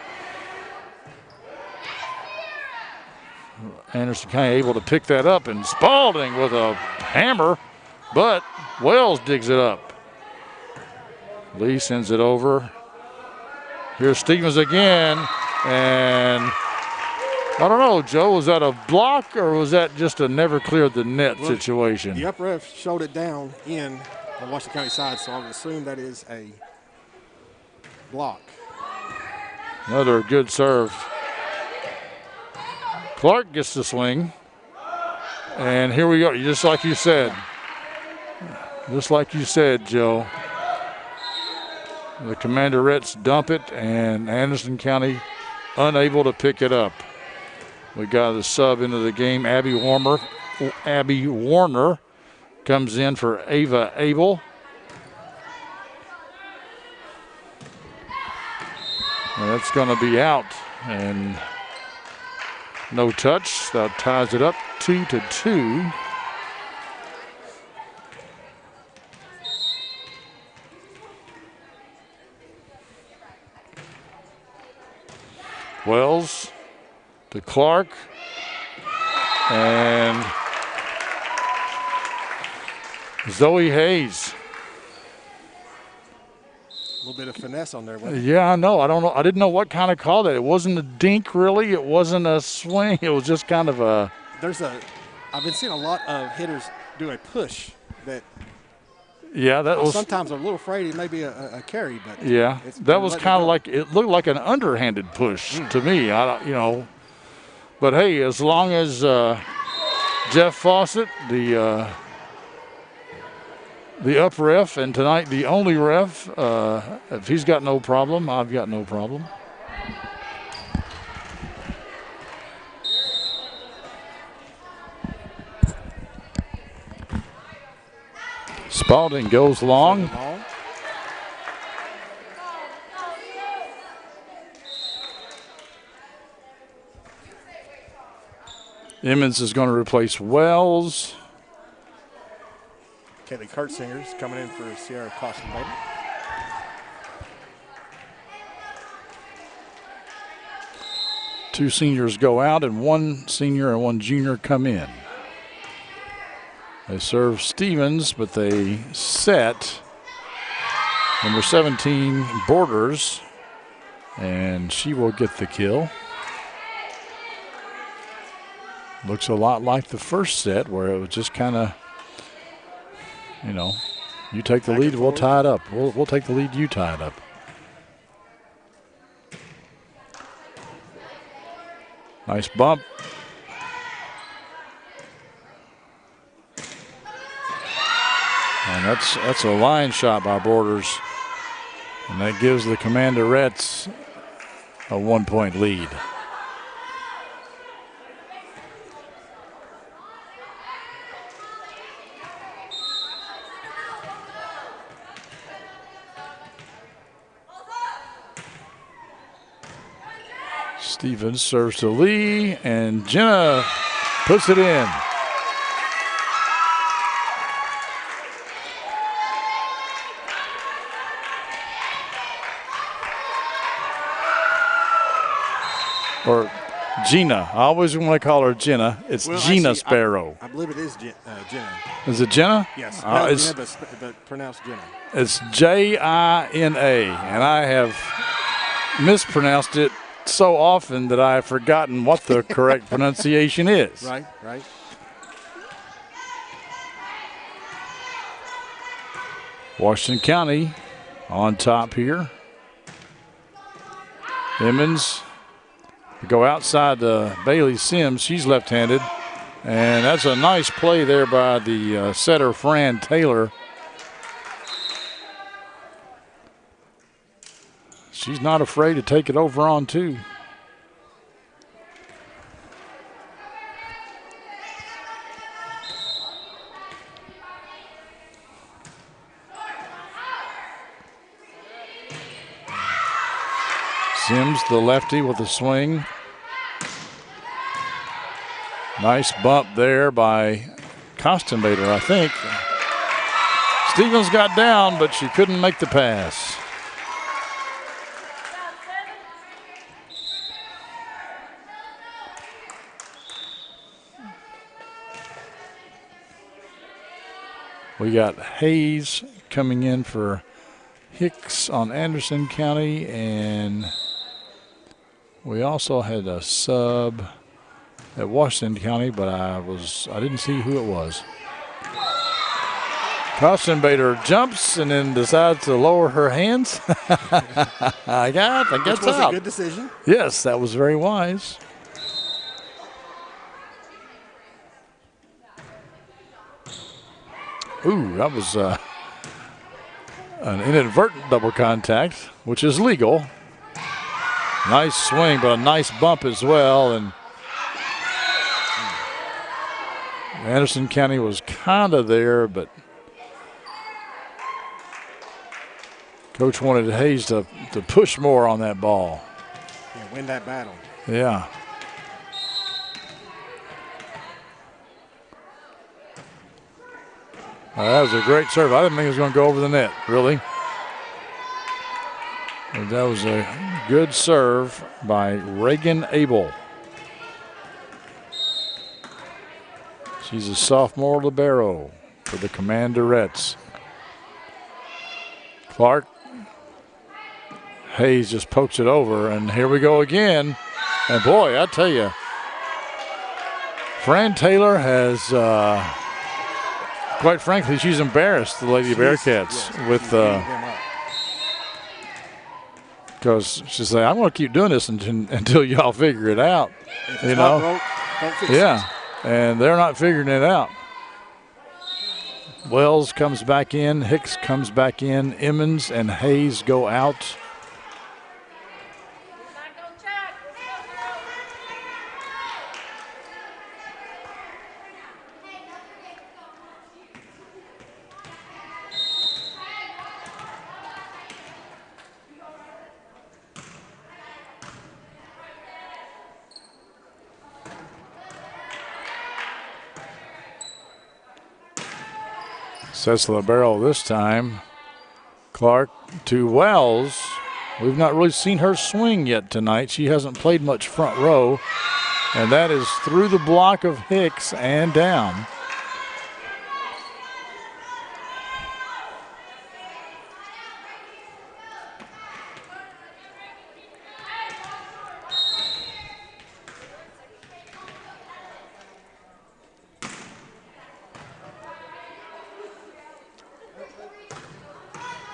Anderson County able to pick that up, and Spalding with a hammer, but Wells digs it up. Lee sends it over. Here's Stevens again, and I don't know, Joe, was that a block or was that just a never cleared the net situation? The up ref showed it down in on Washington County side, so I would assume that is a block. Another good serve. Clark gets the swing. And here we go, just like you said. Just like you said, Joe. The Commanderettes dump it, and Anderson County unable to pick it up. We got a sub into the game. Abby Warner comes in for Ava Abel. And that's going to be out, and no touch. That ties it up 2-2. Wells to Clark, and Zoe Hayes. A little bit of finesse on there. Wasn't it? Yeah, I know. I don't know. I didn't know what kind of call that. It wasn't a dink, really. It wasn't a swing. It was just kind of a. I've been seeing a lot of hitters do a push that. Yeah, that was. Sometimes I'm a little afraid it may be a carry, but. Yeah, that was kind of like, it looked like an underhanded push to me. But hey, as long as Jeff Fawcett, the up ref, and tonight the only ref, if he's got no problem, I've got no problem. Spalding goes long. Emmons is going to replace Wells. Kaylee Kurtzinger's coming in for Sierra Caution-Bader. Two seniors go out, and one senior and one junior come in. They serve Stevens, but they set number 17, Borders, and she will get the kill. Looks a lot like the first set where it was just kind of, you take the lead, we'll tie it up. We'll take the lead, you tie it up. Nice bump. And that's a line shot by Borders. And that gives the Commanderettes a 1-point lead. Stevens serves to Lee, and Jenna puts it in. Or Gina. I always want to call her Jenna. It's Gina Sparrow. I believe it is Jenna. Is it Jenna? Yes. Jenna, but pronounced Jenna. It's Jina, and I have mispronounced it so often that I've forgotten what the correct pronunciation is. Right. Washington County on top here. Emmons go outside Bailey Sims. She's left-handed. And that's a nice play there by the setter, Fran Taylor. she's not afraid to take it over on two. Sims, the lefty, with a swing. Nice bump there by Kostenbader, I think. Stevens got down, but she couldn't make the pass. We got Hayes coming in for Hicks on Anderson County, and we also had a sub at Washington County, but I didn't see who it was. Kostenbader jumps and then decides to lower her hands. I think that's Which was out. a good decision. Yes, that was very wise. Ooh, that was an inadvertent double contact, which is legal. Nice swing, but a nice bump as well. And Anderson County was kind of there, but Coach wanted Hayes to push more on that ball. Yeah, win that battle. Yeah. That was a great serve. I didn't think it was going to go over the net, really. But that was a good serve by Reagan Abel. She's a sophomore libero for the Commanderettes. Clark. Hayes just pokes it over, and here we go again. And boy, I tell you, Fran Taylor has, quite frankly, she's embarrassed the Lady Bearcats with, because she's like, I'm going to keep doing this until y'all figure it out. If it's not broke, don't fix it. And they're not figuring it out. Wells comes back in, Hicks comes back in, Emmons and Hayes go out. Sets libero this time. Clark to Wells. We've not really seen her swing yet tonight. She hasn't played much front row. And that is through the block of Hicks and down.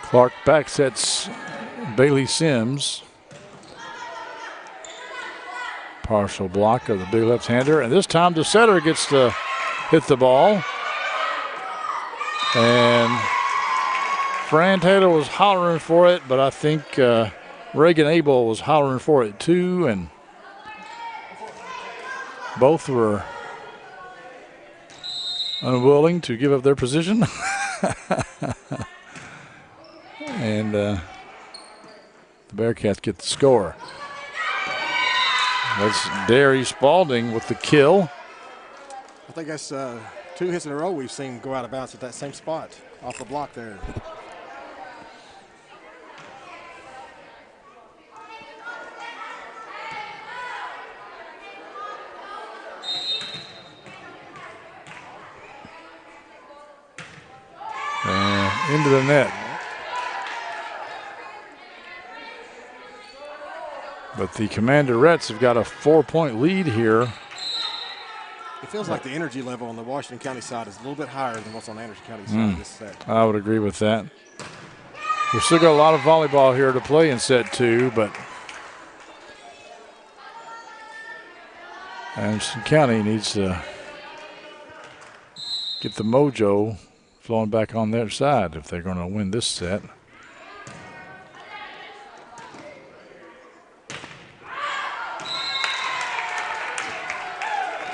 Clark back sets Bailey Sims. Partial block of the big left-hander. And this time the setter gets to hit the ball. And Fran Taylor was hollering for it, but I think Reagan Abel was hollering for it too. And both were unwilling to give up their position. And the Bearcats get the score. That's Derry Spalding with the kill. I think that's 2 hits in a row we've seen go out of bounds at that same spot off the block there. And into the net. But the Commanderettes have got a 4-point lead here. It feels like the energy level on the Washington County side is a little bit higher than what's on the Anderson County side this set. I would agree with that. We've still got a lot of volleyball here to play in set 2, but Anderson County needs to get the mojo flowing back on their side if they're going to win this set.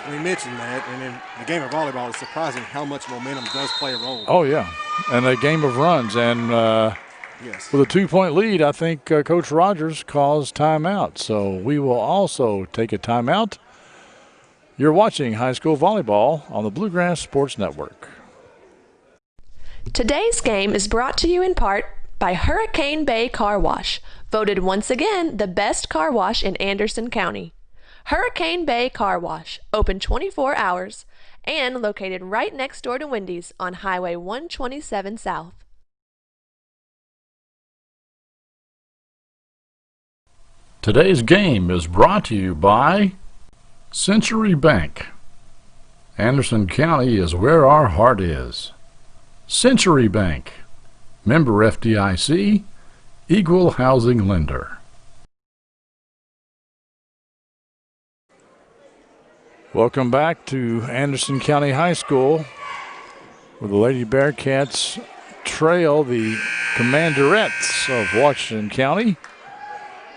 We mentioned that, and in the game of volleyball, it's surprising how much momentum does play a role. Oh, yeah. And a game of runs. And yes. With a 2-point lead, I think Coach Rogers calls timeout. So we will also take a timeout. You're watching high school volleyball on the Bluegrass Sports Network. Today's game is brought to you in part by Hurricane Bay Car Wash, voted once again the best car wash in Anderson County. Hurricane Bay Car Wash, open 24 hours and located right next door to Wendy's on Highway 127 South. Today's game is brought to you by Century Bank. Anderson County is where our heart is. Century Bank, member FDIC, equal housing lender. Welcome back to Anderson County High School, where the Lady Bearcats trail the Commanderettes of Washington County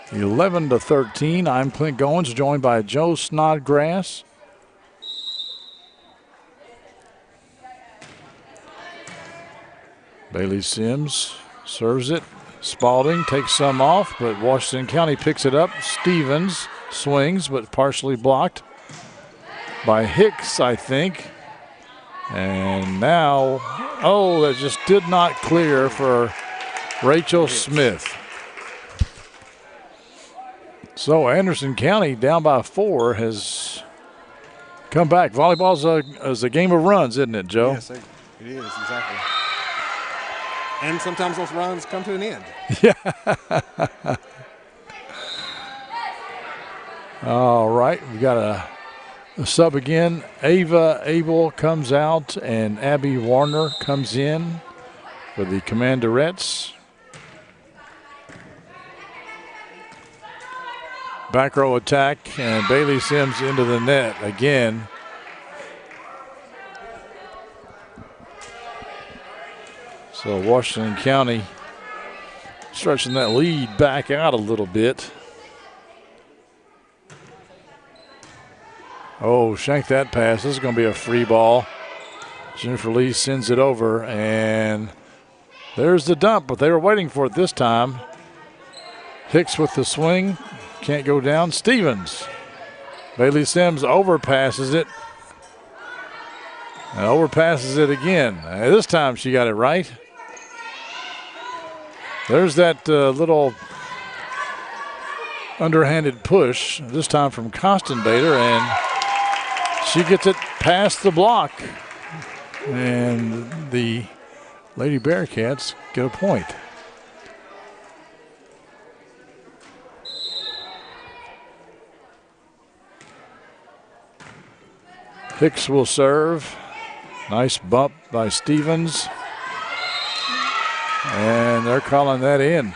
11-13. I'm Clint Goins, joined by Joe Snodgrass. Bailey Sims serves it. Spalding takes some off, but Washington County picks it up. Stevens swings, but partially blocked by Hicks, I think. And now, that just did not clear for Rachel Smith. So Anderson County, down by 4, has come back. Volleyball's is a game of runs, isn't it, Joe? Yes, it is, exactly. And sometimes those runs come to an end. Yeah. All right, we got a sub again. Ava Abel comes out, and Abby Warner comes in for the Commanderettes. Back row attack, and Bailey Sims into the net again. So Washington County stretching that lead back out a little bit. Oh, shank that pass. This is going to be a free ball. Jennifer Lee sends it over, and there's the dump, but they were waiting for it this time. Hicks with the swing. Can't go down. Stevens. Bailey Sims overpasses it. And overpasses it again. This time she got it right. There's that little underhanded push, this time from Costenbader, and she gets it past the block. And the Lady Bearcats get a point. Hicks will serve. Nice bump by Stevens. And they're calling that in.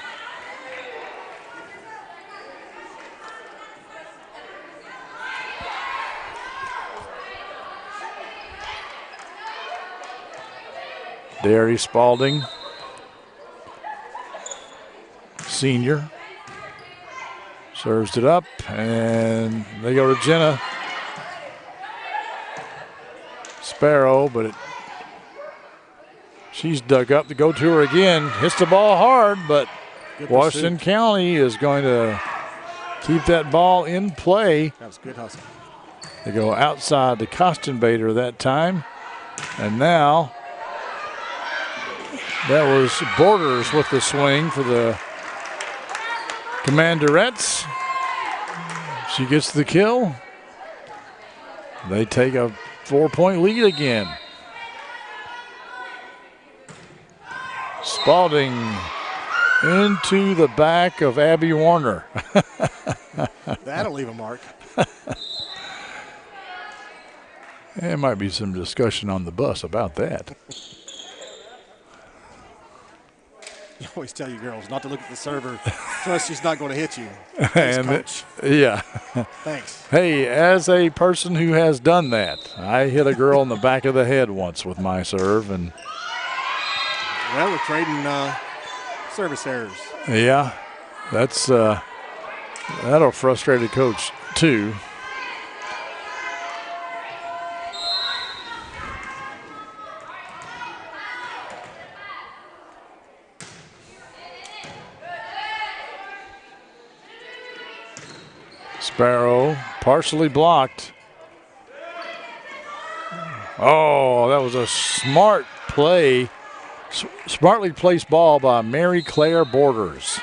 Derry Spalding, senior, serves it up, and they go to Jenna Sparrow, but she's dug up to go to her again. Hits the ball hard, but Washington County is going to keep that ball in play. That was good hustle. They go outside to Costenbader that time. And now that was Borders with the swing for the Commanderettes. She gets the kill. They take a 4-point lead again. Spalding into the back of Abby Warner. That'll leave a mark. There might be some discussion on the bus about that. You always tell you girls not to look at the server. Trust she's not going to hit you. And coach. Yeah. Thanks. Hey, as a person who has done that, I hit a girl in the back of the head once with my serve, and well, we're trading service errors. Yeah, that's that'll frustrate a coach too. Sparrow partially blocked. Oh, that was a smart play. Smartly placed ball by Mary Claire Borders.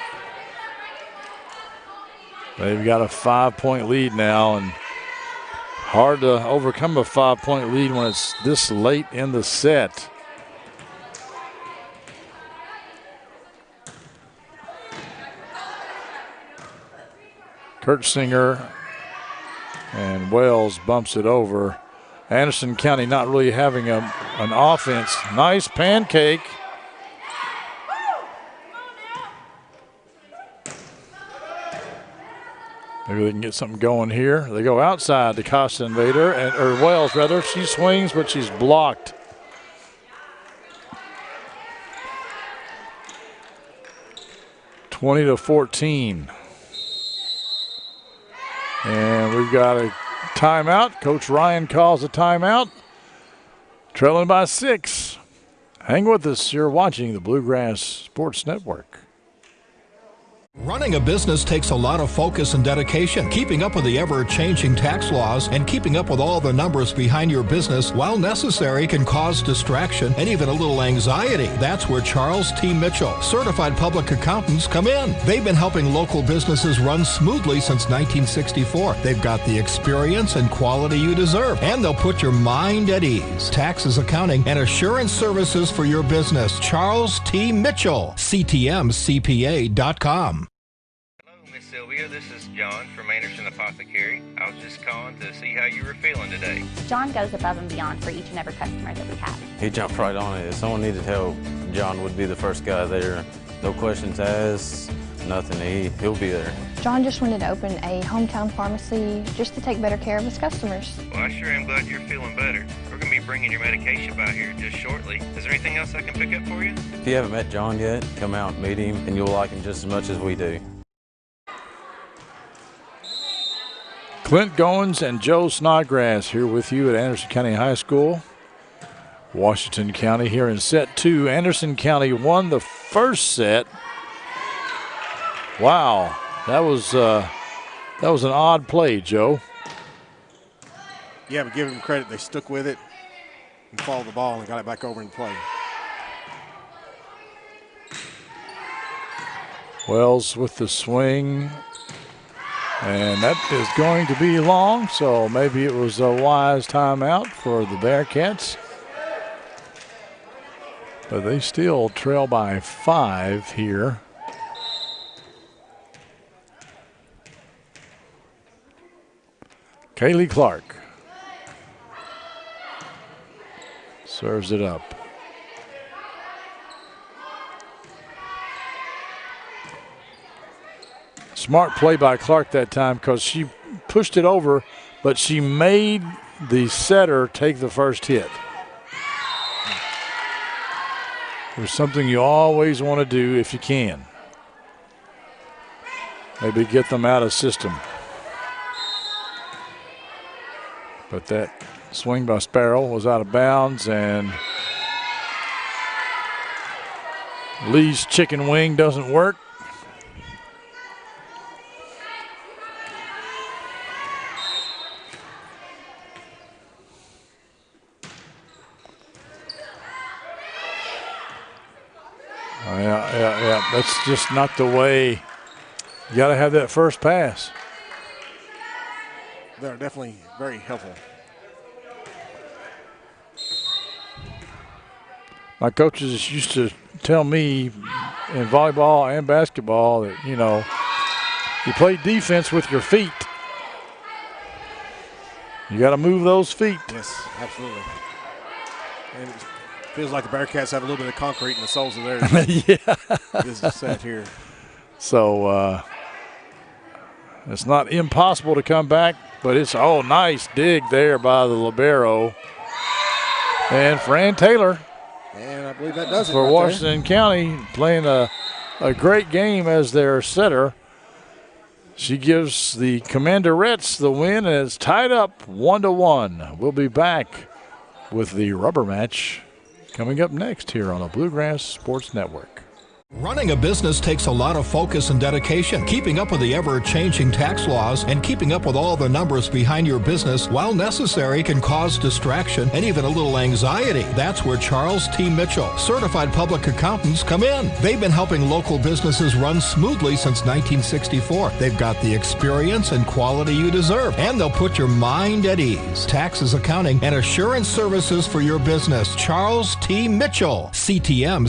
They've got a 5-point lead now, and hard to overcome a 5-point lead when it's this late in the set. Kurtzinger and Wells bumps it over. Anderson County not really having an offense. Nice pancake. Maybe they can get something going here. They go outside to Costa Invader, or Wells rather. She swings, but she's blocked. (20-14). And we've got a timeout. Coach Ryan calls a timeout. Trailing by 6. Hang with us. You're watching the Bluegrass Sports Network. Running a business takes a lot of focus and dedication. Keeping up with the ever-changing tax laws and keeping up with all the numbers behind your business, while necessary, can cause distraction and even a little anxiety. That's where Charles T. Mitchell, certified public accountants, come in. They've been helping local businesses run smoothly since 1964. They've got the experience and quality you deserve, and they'll put your mind at ease. Taxes, accounting, and assurance services for your business. Charles T. Mitchell, CTMCPA.com. Sylvia, this is John from Anderson Apothecary. I was just calling to see how you were feeling today. John goes above and beyond for each and every customer that we have. He jumped right on it. If someone needed help, John would be the first guy there. No questions asked, nothing. He'll be there. John just wanted to open a hometown pharmacy just to take better care of his customers. Well, I sure am glad you're feeling better. We're going to be bringing your medication by here just shortly. Is there anything else I can pick up for you? If you haven't met John yet, come out and meet him, and you'll like him just as much as we do. Clint Goins and Joe Snodgrass here with you at Anderson County High School. Washington County here in set 2. Anderson County won the first set. Wow, that was an odd play, Joe. Yeah, but give them credit. They stuck with it and followed the ball and got it back over in play. Wells with the swing. And that is going to be long, so maybe it was a wise timeout for the Bearcats. But they still trail by 5 here. Kaylee Clark serves it up. Smart play by Clark that time because she pushed it over, but she made the setter take the first hit. There's something you always want to do if you can. Maybe get them out of system. But that swing by Sparrow was out of bounds, and Lee's chicken wing doesn't work. Yeah. That's just not the way. You got to have that first pass. They're definitely very helpful. My coaches used to tell me in volleyball and basketball that, you play defense with your feet. You got to move those feet. Yes, absolutely. And it feels like the Bearcats have a little bit of concrete in the soles of theirs. Yeah. This is set here. So it's not impossible to come back, but it's nice dig there by the libero. And Fran Taylor. And I believe that does it for right Washington County, playing a great game as their setter. She gives the Commanderettes the win, and it's tied up 1-1. We'll be back with the rubber match coming up next here on the Bluegrass Sports Network. Running a business takes a lot of focus and dedication. Keeping up with the ever-changing tax laws and keeping up with all the numbers behind your business, while necessary, can cause distraction and even a little anxiety. That's where Charles T. Mitchell, certified public accountants, come in. They've been helping local businesses run smoothly since 1964. They've got the experience and quality you deserve, and they'll put your mind at ease. Taxes, accounting, and assurance services for your business. Charles T. Mitchell, CTMCPA.com.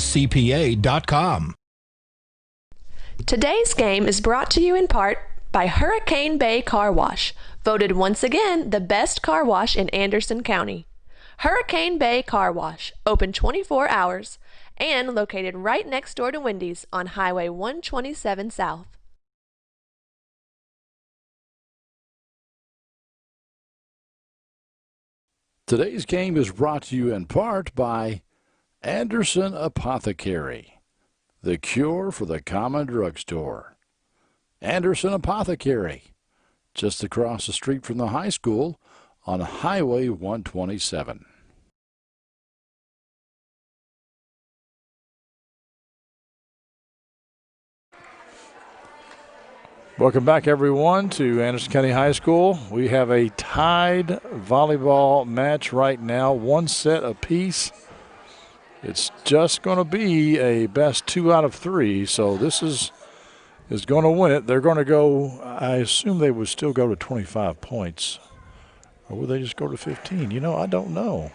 Today's game is brought to you in part by Hurricane Bay Car Wash, voted once again the best car wash in Anderson County. Hurricane Bay Car Wash, open 24 hours and located right next door to Wendy's on Highway 127 South. Today's game is brought to you in part by Anderson Apothecary, the cure for the common drugstore. Anderson Apothecary, just across the street from the high school on Highway 127. Welcome back, everyone, to Anderson County High School. We have a tied volleyball match right now, one set apiece. It's just going to be a best 2 out of 3, so this is going to win it. They're going to go, I assume they would still go to 25 points. Or would they just go to 15? You know, I don't know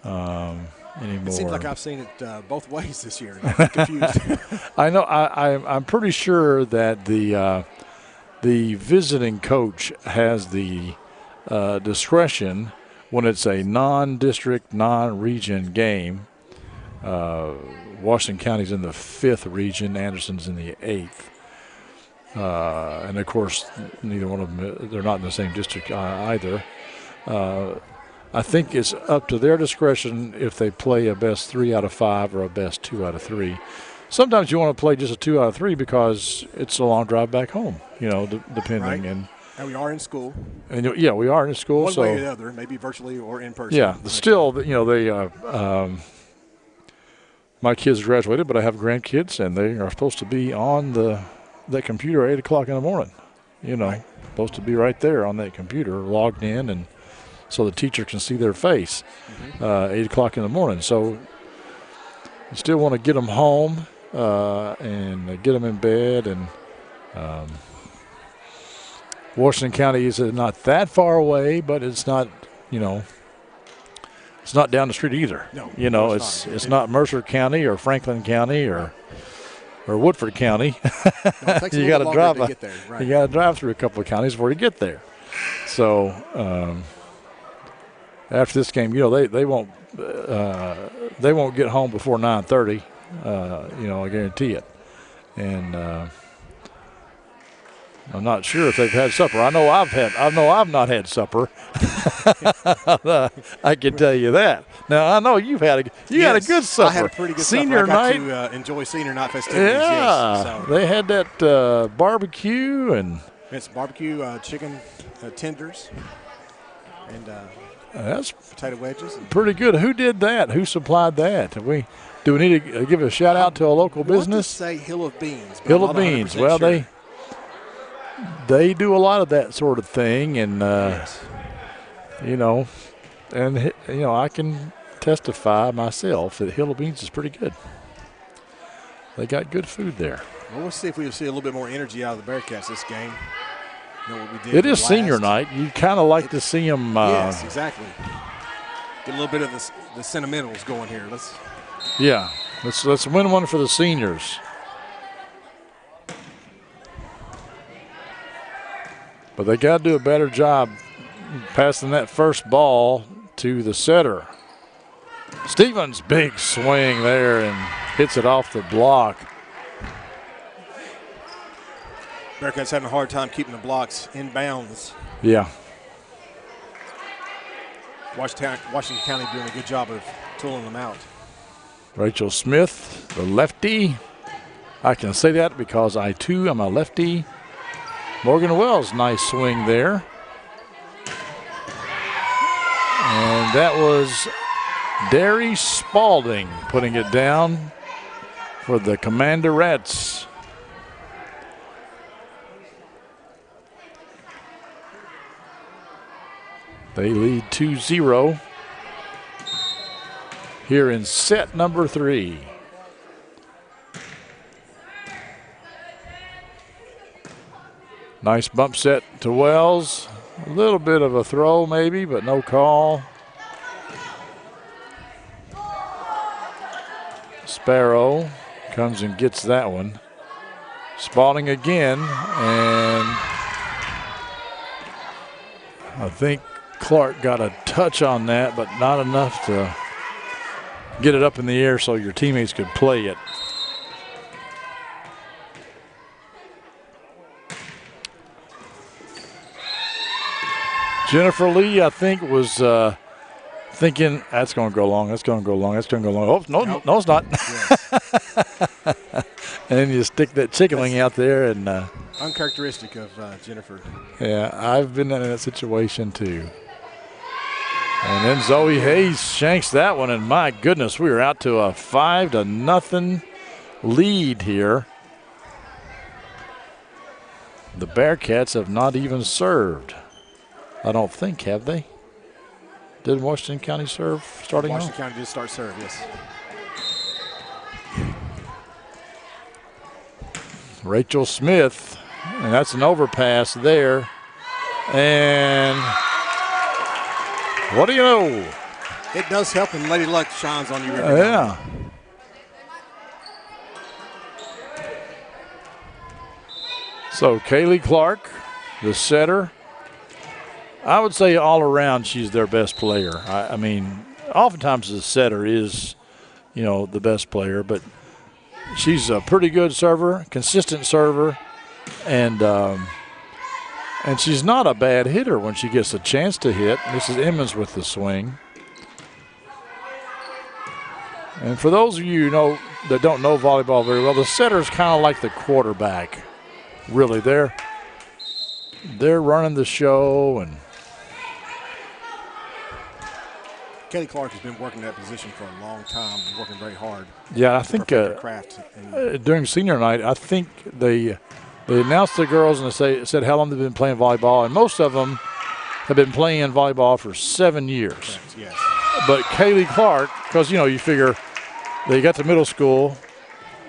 anymore. It seems like I've seen it both ways this year. I'm confused. I know. I'm pretty sure that the visiting coach has the discretion when it's a non-district, non-region game. Washington County's in the 5th region. Anderson's in the 8th. And, of course, neither one of them, they're not in the same district either. I think it's up to their discretion if they play a best 3 out of 5 or a best 2 out of 3. Sometimes you want to play just a 2 out of 3 because it's a long drive back home, you know, depending. Right. And we are in school. And yeah, we are in school. One way or the other, maybe virtually or in person. Yeah, still, you know, they my kids graduated, but I have grandkids, and they are supposed to be on that computer at 8 o'clock in the morning. You know, right. Supposed to be right there on that computer, logged in, and so the teacher can see their face 8 o'clock in the morning. So you still want to get them home and get them in bed. And Washington County is not that far away, but it's not, you know, it's not down the street either. No, you know, it's not Mercer County or Franklin County or Woodford County. No, you got to drive. Get there. Right. You got to drive through a couple of counties before you get there. So after this game, you know, they won't get home before 9:30. You know, I guarantee it. And I'm not sure if they've had supper. I know I've not had supper. I can tell you that. Now I know you've had a good supper. I had a pretty good senior supper. I got night. to enjoy senior night festivities. Yeah, yes, so. They had that barbecue and it's barbecue, chicken tenders, and that's potato wedges. Pretty good. Who did that? Who supplied that? Do we need to give a shout out to a local business? I want to say Hill of Beans. Hill of Beans. Well, sure. They do a lot of that sort of thing, and yes. you know, and you know, I can testify myself that Hill of Beans is pretty good. They got good food there. Well, we'll see if we see a little bit more energy out of the Bearcats this game. You know what we did. It is senior night. You kind of like to see them. Yes, exactly. Get a little bit of the sentimentals going here. Let's win one for the seniors. But they got to do a better job passing that first ball to the setter. Stevens, big swing there and hits it off the block. Bearcats having a hard time keeping the blocks in bounds. Yeah. Washington County doing a good job of tooling them out. Rachel Smith, the lefty. I can say that because I, too, am a lefty. Morgan Wells, nice swing there. And that was Derry Spalding putting it down. for the Commanderettes. They lead 2-0 here in set number 3. Nice bump set to Wells. A little bit of a throw maybe, but no call. Sparrow comes and gets that one. Spalding again, and I think Clark got a touch on that, but not enough to get it up in the air so your teammates could play it. Jennifer Lee, I think, was thinking, that's going to go long, that's going to go long, that's going to go long. Oh, no, nope. No, it's not. And then you stick that chicken wing out there. And uncharacteristic of Jennifer. Yeah, I've been in that situation too. And then Zoe Hayes shanks that one, and my goodness, we are out to a 5-0 lead here. The Bearcats have not even served. I don't think, have they? Did Washington County serve starting off? Washington County did start serve, yes. Rachel Smith, and that's an overpass there. And what do you know? It does help when Lady Luck shines on you. Yeah. So Kaylee Clark, the setter. I would say all around she's their best player. I mean, oftentimes the setter is, the best player, but she's a pretty good server, consistent server, and she's not a bad hitter when she gets a chance to hit. This is Emmons with the swing. And for those of you that don't know volleyball very well, the setter is kind of like the quarterback. Really, they're running the show. And Kelly Clark has been working that position for a long time, working very hard. Yeah, I think during senior night, I think they announced the girls and they said how long they've been playing volleyball, and most of them have been playing volleyball for 7 years. Correct, yes. But Kaylee Clark, because you figure they got to middle school,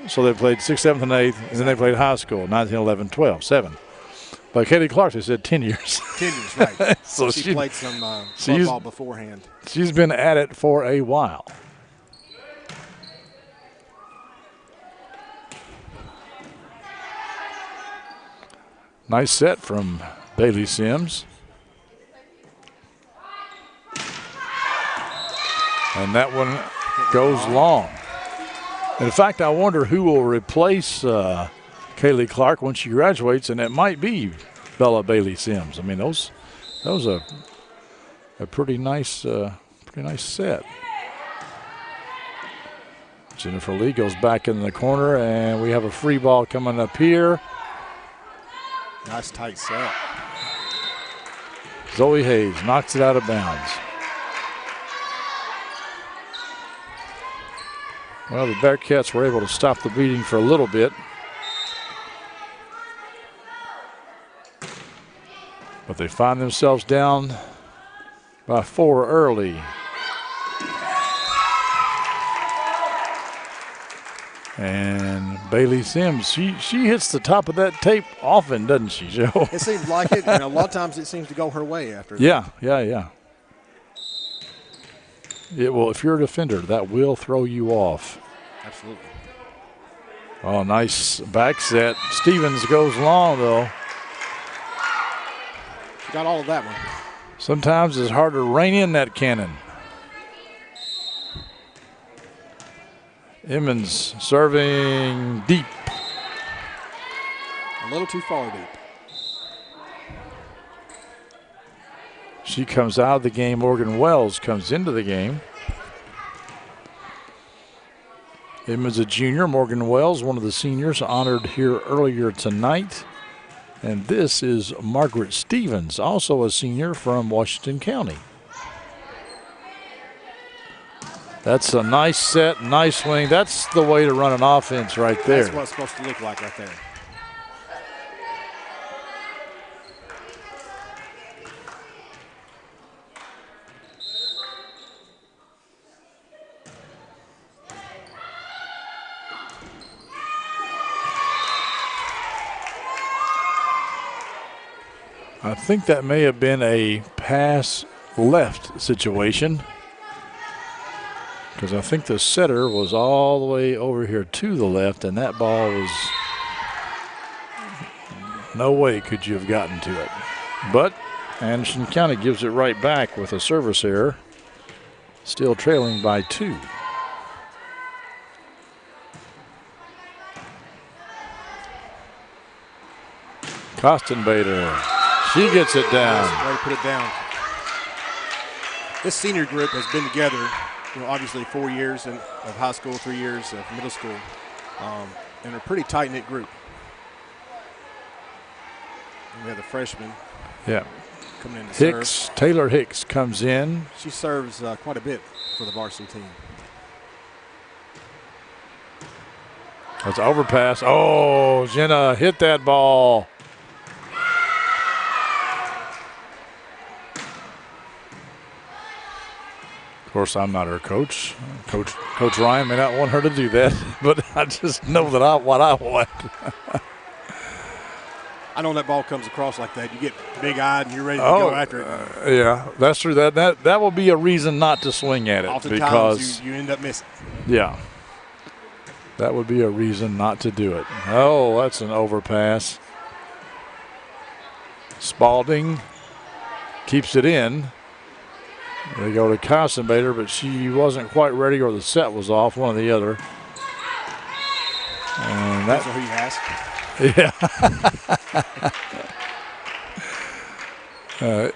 so they played 6th, 7th, and 8th, and then they played high school, 9, 10, 11, 12, 7. But Kaylee Clark, they said 10 years. 10 years, right. So she played some football beforehand. She's been at it for a while. Nice set from Bailey Sims. And that one goes long. In fact, I wonder who will replace Kaylee Clark when she graduates, and it might be Bella Bailey Sims. I mean, those are a pretty nice set. Jennifer Lee goes back in the corner, and we have a free ball coming up here. Nice tight set. Zoe Hayes knocks it out of bounds. Well, the Bearcats were able to stop the beating for a little bit. But they find themselves down by 4 early. And Bailey Sims, she hits the top of that tape often, doesn't she, Joe? It seems like it, and a lot of times it seems to go her way after that. Yeah. It will, if you're a defender, that will throw you off. Absolutely. Oh, nice back set. Stevens goes long, though. She got all of that one. Sometimes it's hard to rein in that cannon. Emmons serving deep. A little too far deep. She comes out of the game. Morgan Wells comes into the game. Emmons a junior. Morgan Wells, one of the seniors, honored here earlier tonight. And this is Margaret Stevens, also a senior from Washington County. That's a nice set, nice swing. That's the way to run an offense right there. That's what it's supposed to look like right there. I think that may have been a pass left situation, because I think the setter was all the way over here to the left, and that ball was no way could you have gotten to it. But Anderson County gives it right back with a service error, still trailing by 2. Kostenbader. She gets it down. Way to put it down. This senior group has been together, obviously 4 years of high school, 3 years of middle school, and a pretty tight-knit group. And we have the freshman. Yeah. Coming in to Hicks, serve. Taylor Hicks comes in. She serves quite a bit for the varsity team. That's overpass. Oh, Jenna hit that ball. Of course, I'm not her coach. Coach Ryan may not want her to do that, but I just know that what I want. I know that ball comes across like that. You get big-eyed and you're ready to go after it. Yeah, that's true. That will be a reason not to swing at it. Oftentimes because you end up missing. Yeah. That would be a reason not to do it. Oh, that's an overpass. Spalding keeps it in. They go to Kostenbader, but she wasn't quite ready, or the set was off, one or the other. And that's who you ask. Yeah.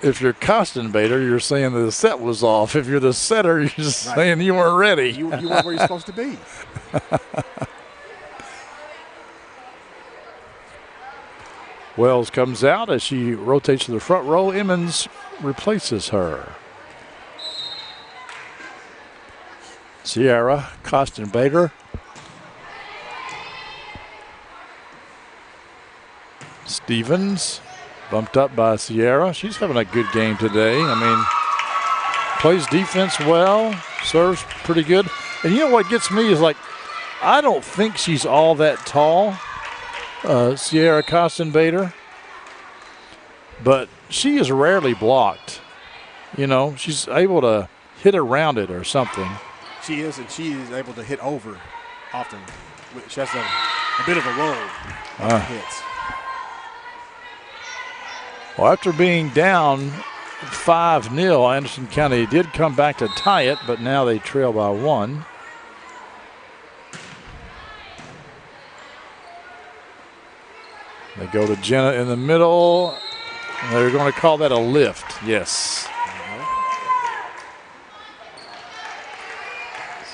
If you're Kostenbader, you're saying the set was off. If you're the setter, you're just saying you weren't ready. You weren't where you're supposed to be. Wells comes out as she rotates to the front row. Emmons replaces her. Sierra, Kostenbader. Stevens bumped up by Sierra. She's having a good game today. I mean, plays defense well, serves pretty good. And you know what gets me is, like, I don't think she's all that tall, Sierra Kostenbader, but she is rarely blocked. She's able to hit around it or something. She is, and she is able to hit over often. She has a bit of a roll on hits. Well, after being down 5-0, Anderson County did come back to tie it, but now they trail by 1. They go to Jenna in the middle. They're going to call that a lift. Yes.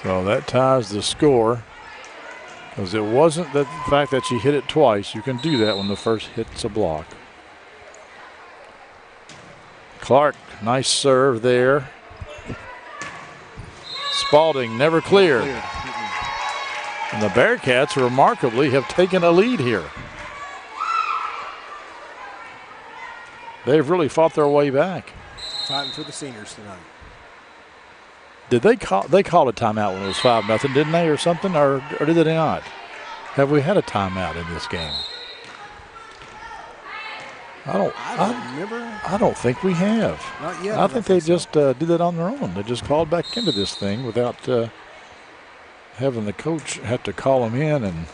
So that ties the score, because it wasn't the fact that she hit it twice. You can do that when the first hit's a block. Clark, nice serve there. Spalding never cleared. And the Bearcats remarkably have taken a lead here. They've really fought their way back. Fighting for the seniors tonight. Did they call a timeout when it was 5-0, didn't they, or something, or did they not? Have we had a timeout in this game? I don't think we have. Not yet. I think they just did that on their own. They just called back into this thing without having the coach have to call them in and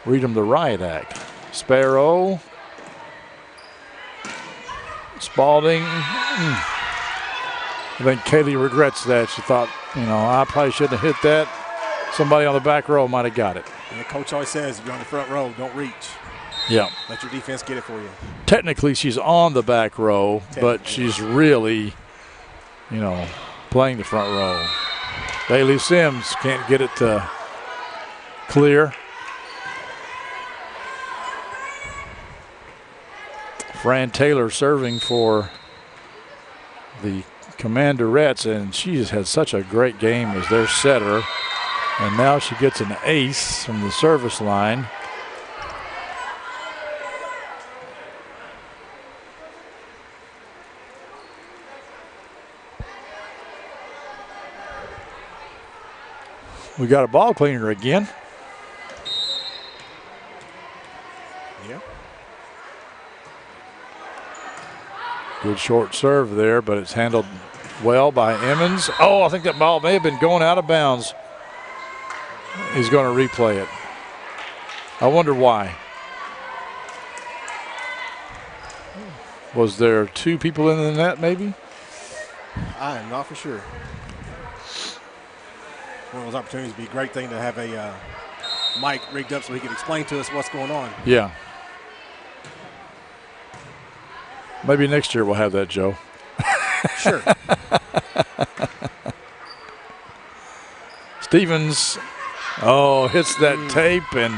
read them the riot act. Sparrow. Spalding. I think Kaylee regrets that. She thought, I probably shouldn't have hit that. Somebody on the back row might have got it. And the coach always says, if you're on the front row, don't reach. Yeah. Let your defense get it for you. Technically, she's on the back row, but she's really, playing the front row. Bailey Sims can't get it to clear. Fran Taylor serving for the Commanderettes, and she has had such a great game as their setter. And now she gets an ace from the service line. We got a ball cleaner again. Yeah. Good short serve there, but it's handled well by Emmons. Oh, I think that ball may have been going out of bounds. He's going to replay it. I wonder why. Was there two people in the net maybe? I am not for sure. One of those opportunities would be a great thing to have a mic rigged up so he can explain to us what's going on. Yeah. Maybe next year we'll have that, Joe. Sure. Stevens, hits that tape, and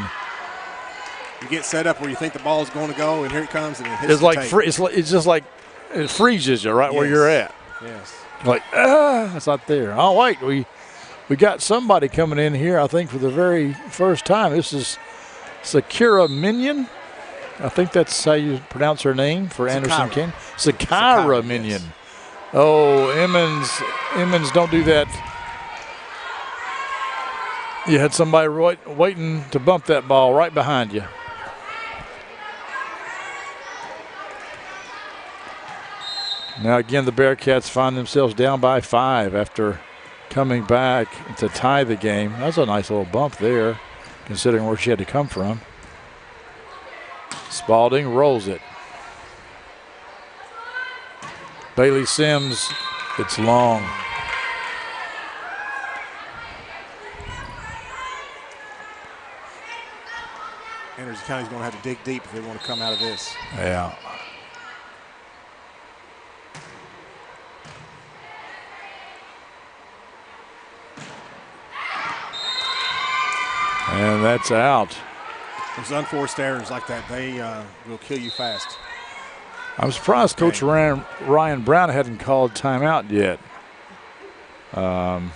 you get set up where you think the ball is going to go, and here it comes, and it hits it's the like tape. it's just like it freezes you right where you're at. Yes. Like it's not there. Oh wait, we got somebody coming in here. I think for the very first time. This is Sakira Minion. I think that's how you pronounce her name for Anderson King. Sakira Minion. Yes. Oh, Emmons, don't do that. You had somebody waiting to bump that ball right behind you. Now again, the Bearcats find themselves down by 5 after coming back to tie the game. That's a nice little bump there, considering where she had to come from. Spalding rolls it. Bailey Sims, it's long. Anderson County's going to have to dig deep if they want to come out of this. Yeah. And that's out. Those unforced errors like that, they will kill you fast. I'm surprised Coach Ryan Brown hadn't called timeout yet. We have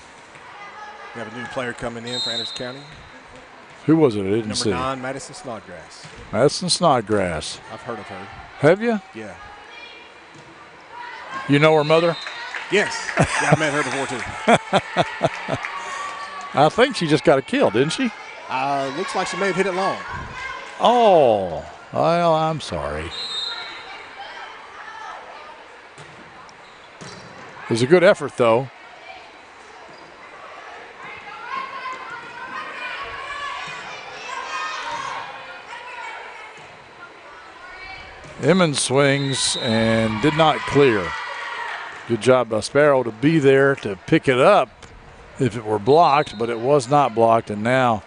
a new player coming in for Anderson County. Who was it? I didn't see. Number 9, Madison Snodgrass. Madison Snodgrass. I've heard of her. Have you? Yeah. You know her mother? Yes. Yeah, I met her before too. I think she just got a kill, didn't she? Looks like she may have hit it long. Oh, well, I'm sorry. It was a good effort, though. Emmons swings and did not clear. Good job by Sparrow to be there to pick it up if it were blocked, but it was not blocked, and now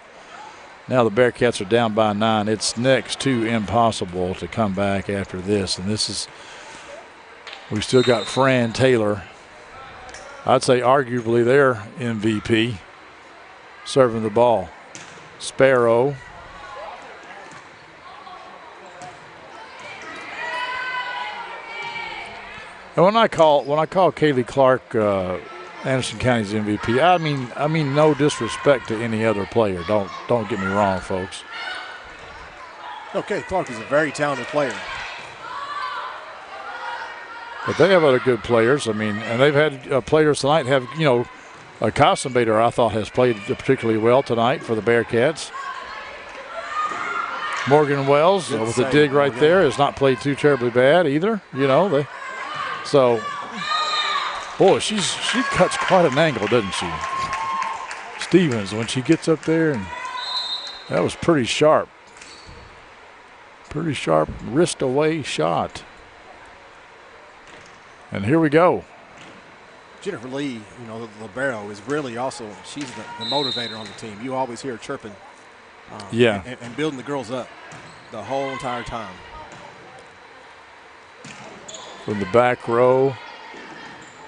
the Bearcats are down by 9. It's next to impossible to come back after this, and we still got Fran Taylor. I'd say arguably their MVP serving the ball. Sparrow. And when I call Kaylee Clark Anderson County's MVP, I mean no disrespect to any other player. Don't get me wrong, folks. Okay, Clark is a very talented player. But they have other good players. I mean, and they've had players tonight have, Cossenbader, I thought, has played particularly well tonight for the Bearcats. Morgan Wells with the dig right there has not played too terribly bad either. So, boy, she cuts quite an angle, doesn't she? Stevens, when she gets up there, and that was pretty sharp. Pretty sharp wrist away shot. And here we go. Jennifer Lee, the libero, is really also, she's the motivator on the team. You always hear her chirping. And building the girls up the whole entire time. From the back row.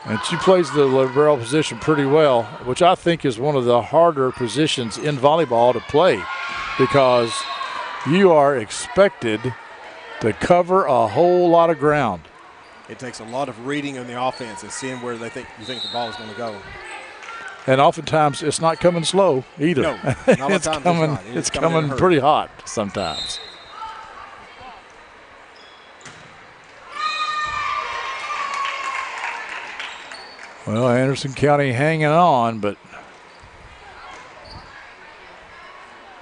And she plays the libero position pretty well, which I think is one of the harder positions in volleyball to play, because you are expected to cover a whole lot of ground. It takes a lot of reading on the offense and seeing where you think the ball is going to go. And oftentimes it's not coming slow either. No, it's coming. It's coming pretty hot sometimes. Well, Anderson County hanging on, but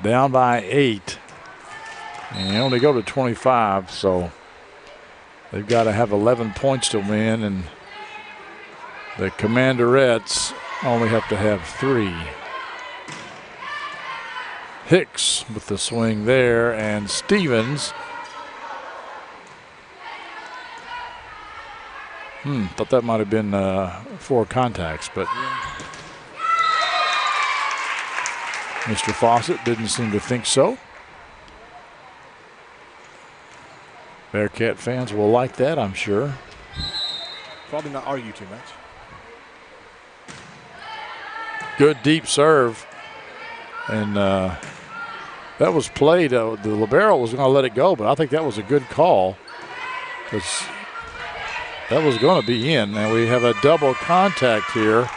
down by 8. And only go to 25, so they've got to have 11 points to win, and the Commanderettes only have to have 3. Hicks with the swing there, and Stevens. Thought that might have been 4 contacts, but Mr. Fawcett didn't seem to think so. Bearcat fans will like that, I'm sure. Probably not argue too much. Good deep serve. And that was played. The libero was going to let it go, but I think that was a good call because that was going to be in. And we have a double contact here.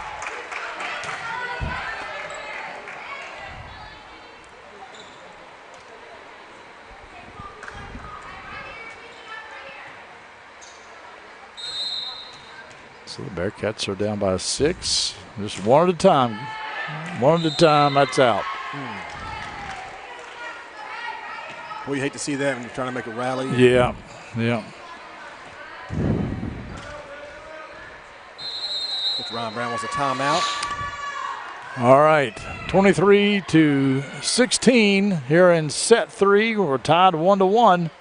So the Bearcats are down by 6. Just one at a time. One at a time, that's out. Well, you hate to see that when you're trying to make a rally. Yeah, yeah. Coach Ryan Brown wants a timeout. All right, 23-16 here in set 3. We're tied 1-1.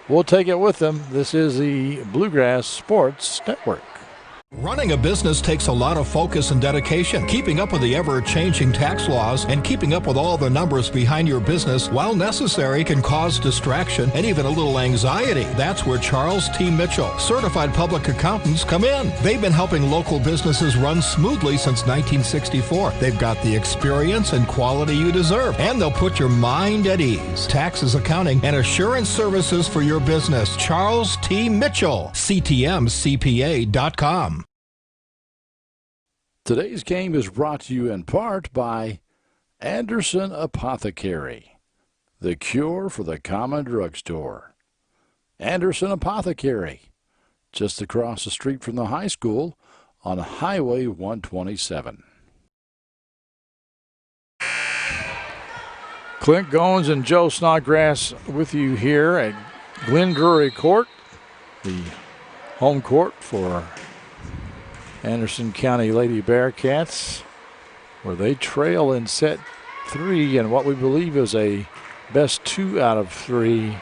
We'll take it with them. This is the Bluegrass Sports Network. Running a business takes a lot of focus and dedication. Keeping up with the ever-changing tax laws and keeping up with all the numbers behind your business, while necessary, can cause distraction and even a little anxiety. That's where Charles T. Mitchell, certified public accountants, come in. They've been helping local businesses run smoothly since 1964. They've got the experience and quality you deserve, and they'll put your mind at ease. Taxes, accounting, and assurance services for your business. Charles T. Mitchell, CTMCPA.com. Today's game is brought to you in part by Anderson Apothecary, the cure for the common drugstore. Anderson Apothecary, just across the street from the high school on Highway 127. Clint Goins and Joe Snodgrass with you here at Glen Drury Court, the home court for Anderson County Lady Bearcats, where they trail in set 3 in what we believe is a best 2 out of 3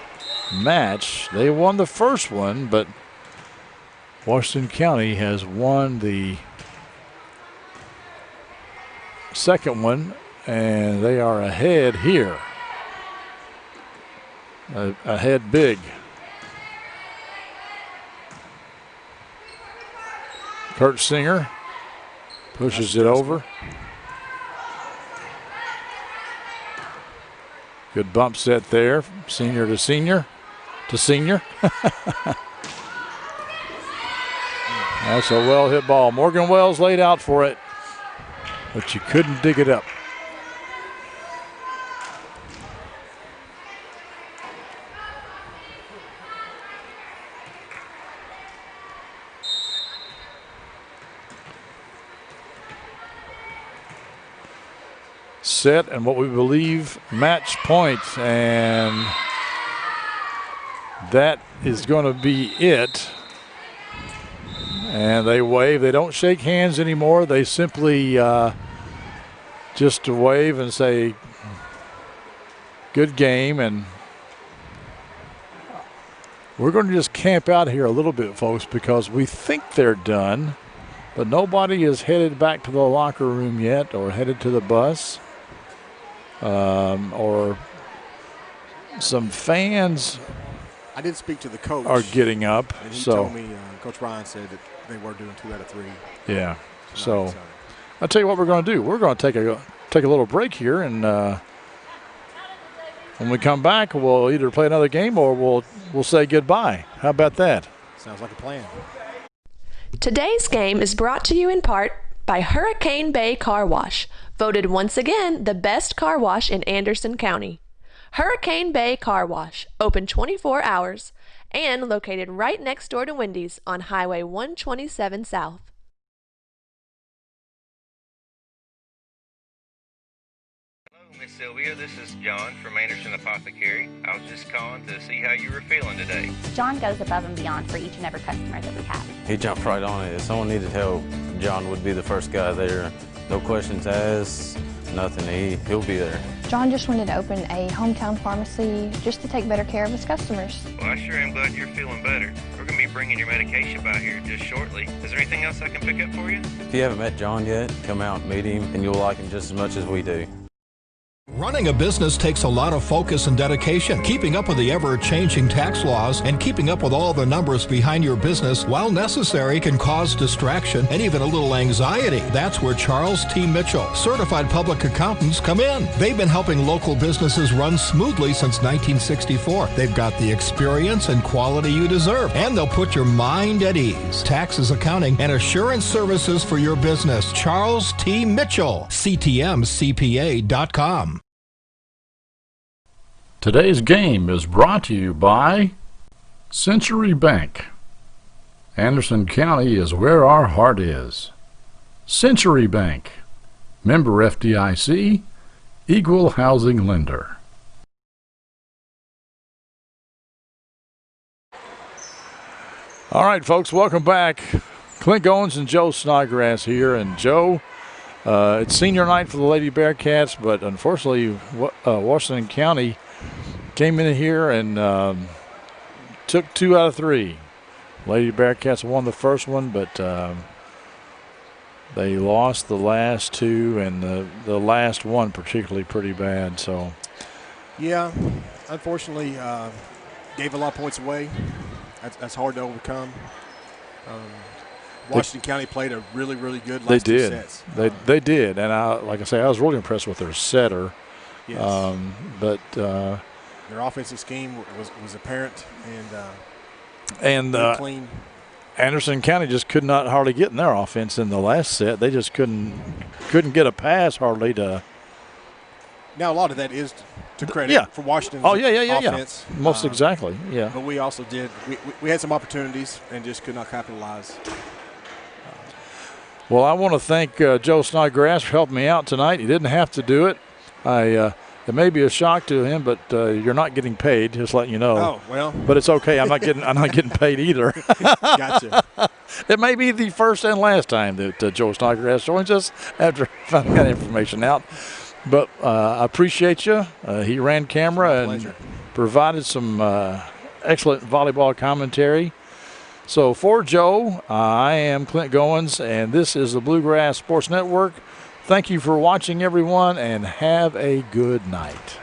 match. They won the first one, but Washington County has won the second one, and they are ahead here. Ahead big. Kurt Singer pushes it over. Good bump set there, senior to senior to senior. That's a well-hit ball. Morgan Wells laid out for it, but you couldn't dig it up. Set and what we believe match point, and that is going to be it. And they wave. They don't shake hands anymore. They simply just wave and say good game. And we're going to just camp out here a little bit, folks, because we think they're done, but nobody is headed back to the locker room yet or headed to the bus. Or some fans I did speak to the coach. Are getting up. And he told me, Coach Ryan said that they were doing 2 out of 3. Yeah. So I'll tell you what we're going to do. We're going to take a little break here, and when we come back, we'll either play another game or we'll say goodbye. How about that? Sounds like a plan. Today's game is brought to you in part by Hurricane Bay Car Wash, voted once again the best car wash in Anderson County. Hurricane Bay Car Wash, open 24 hours, and located right next door to Wendy's on Highway 127 South. Miss Sylvia, this is John from Anderson Apothecary. I was just calling to see how you were feeling today. John goes above and beyond for each and every customer that we have. He jumped right on it. If someone needed help, John would be the first guy there. No questions asked, nothing. He'll be there. John just wanted to open a hometown pharmacy just to take better care of his customers. Well, I sure am glad you're feeling better. We're going to be bringing your medication by here just shortly. Is there anything else I can pick up for you? If you haven't met John yet, come out and meet him, and you'll like him just as much as we do. Running a business takes a lot of focus and dedication. Keeping up with the ever-changing tax laws and keeping up with all the numbers behind your business, while necessary, can cause distraction and even a little anxiety. That's where Charles T. Mitchell, certified public accountants, come in. They've been helping local businesses run smoothly since 1964. They've got the experience and quality you deserve, and they'll put your mind at ease. Taxes, accounting, and assurance services for your business. Charles T. Mitchell, CTMCPA.com. Today's game is brought to you by Century Bank. Anderson County is where our heart is. Century Bank, member FDIC, equal housing lender. All right, folks, welcome back. Clint Goins and Joe Snodgrass here. And Joe, it's senior night for the Lady Bearcats, but unfortunately, Washington County came in here and took 2 out of 3. Lady Bearcats won the first one, but they lost the last 2, and the last one particularly pretty bad. So, yeah, unfortunately, gave a lot of points away. That's hard to overcome. Washington County played a really, really good last 2 sets. They did, and like I say, I was really impressed with their setter. Yes. But their offensive scheme was apparent and clean. Anderson County just could not hardly get in their offense in the last set. They just couldn't get a pass hardly to. Now a lot of that is to credit for Washington's offense. Most exactly, yeah. But we also did. We had some opportunities and just could not capitalize. Well, I want to thank Joe Snodgrass for helping me out tonight. He didn't have to do it. It may be a shock to him, but you're not getting paid. Just letting you know. Oh well. But it's okay. I'm not getting paid either. Gotcha. It may be the first and last time that Joe Snodgrass joins us after finding that information out. But I appreciate you. He ran camera and provided some excellent volleyball commentary. So for Joe, I am Clint Goins, and this is the Bluegrass Sports Network. Thank you for watching, everyone, and have a good night.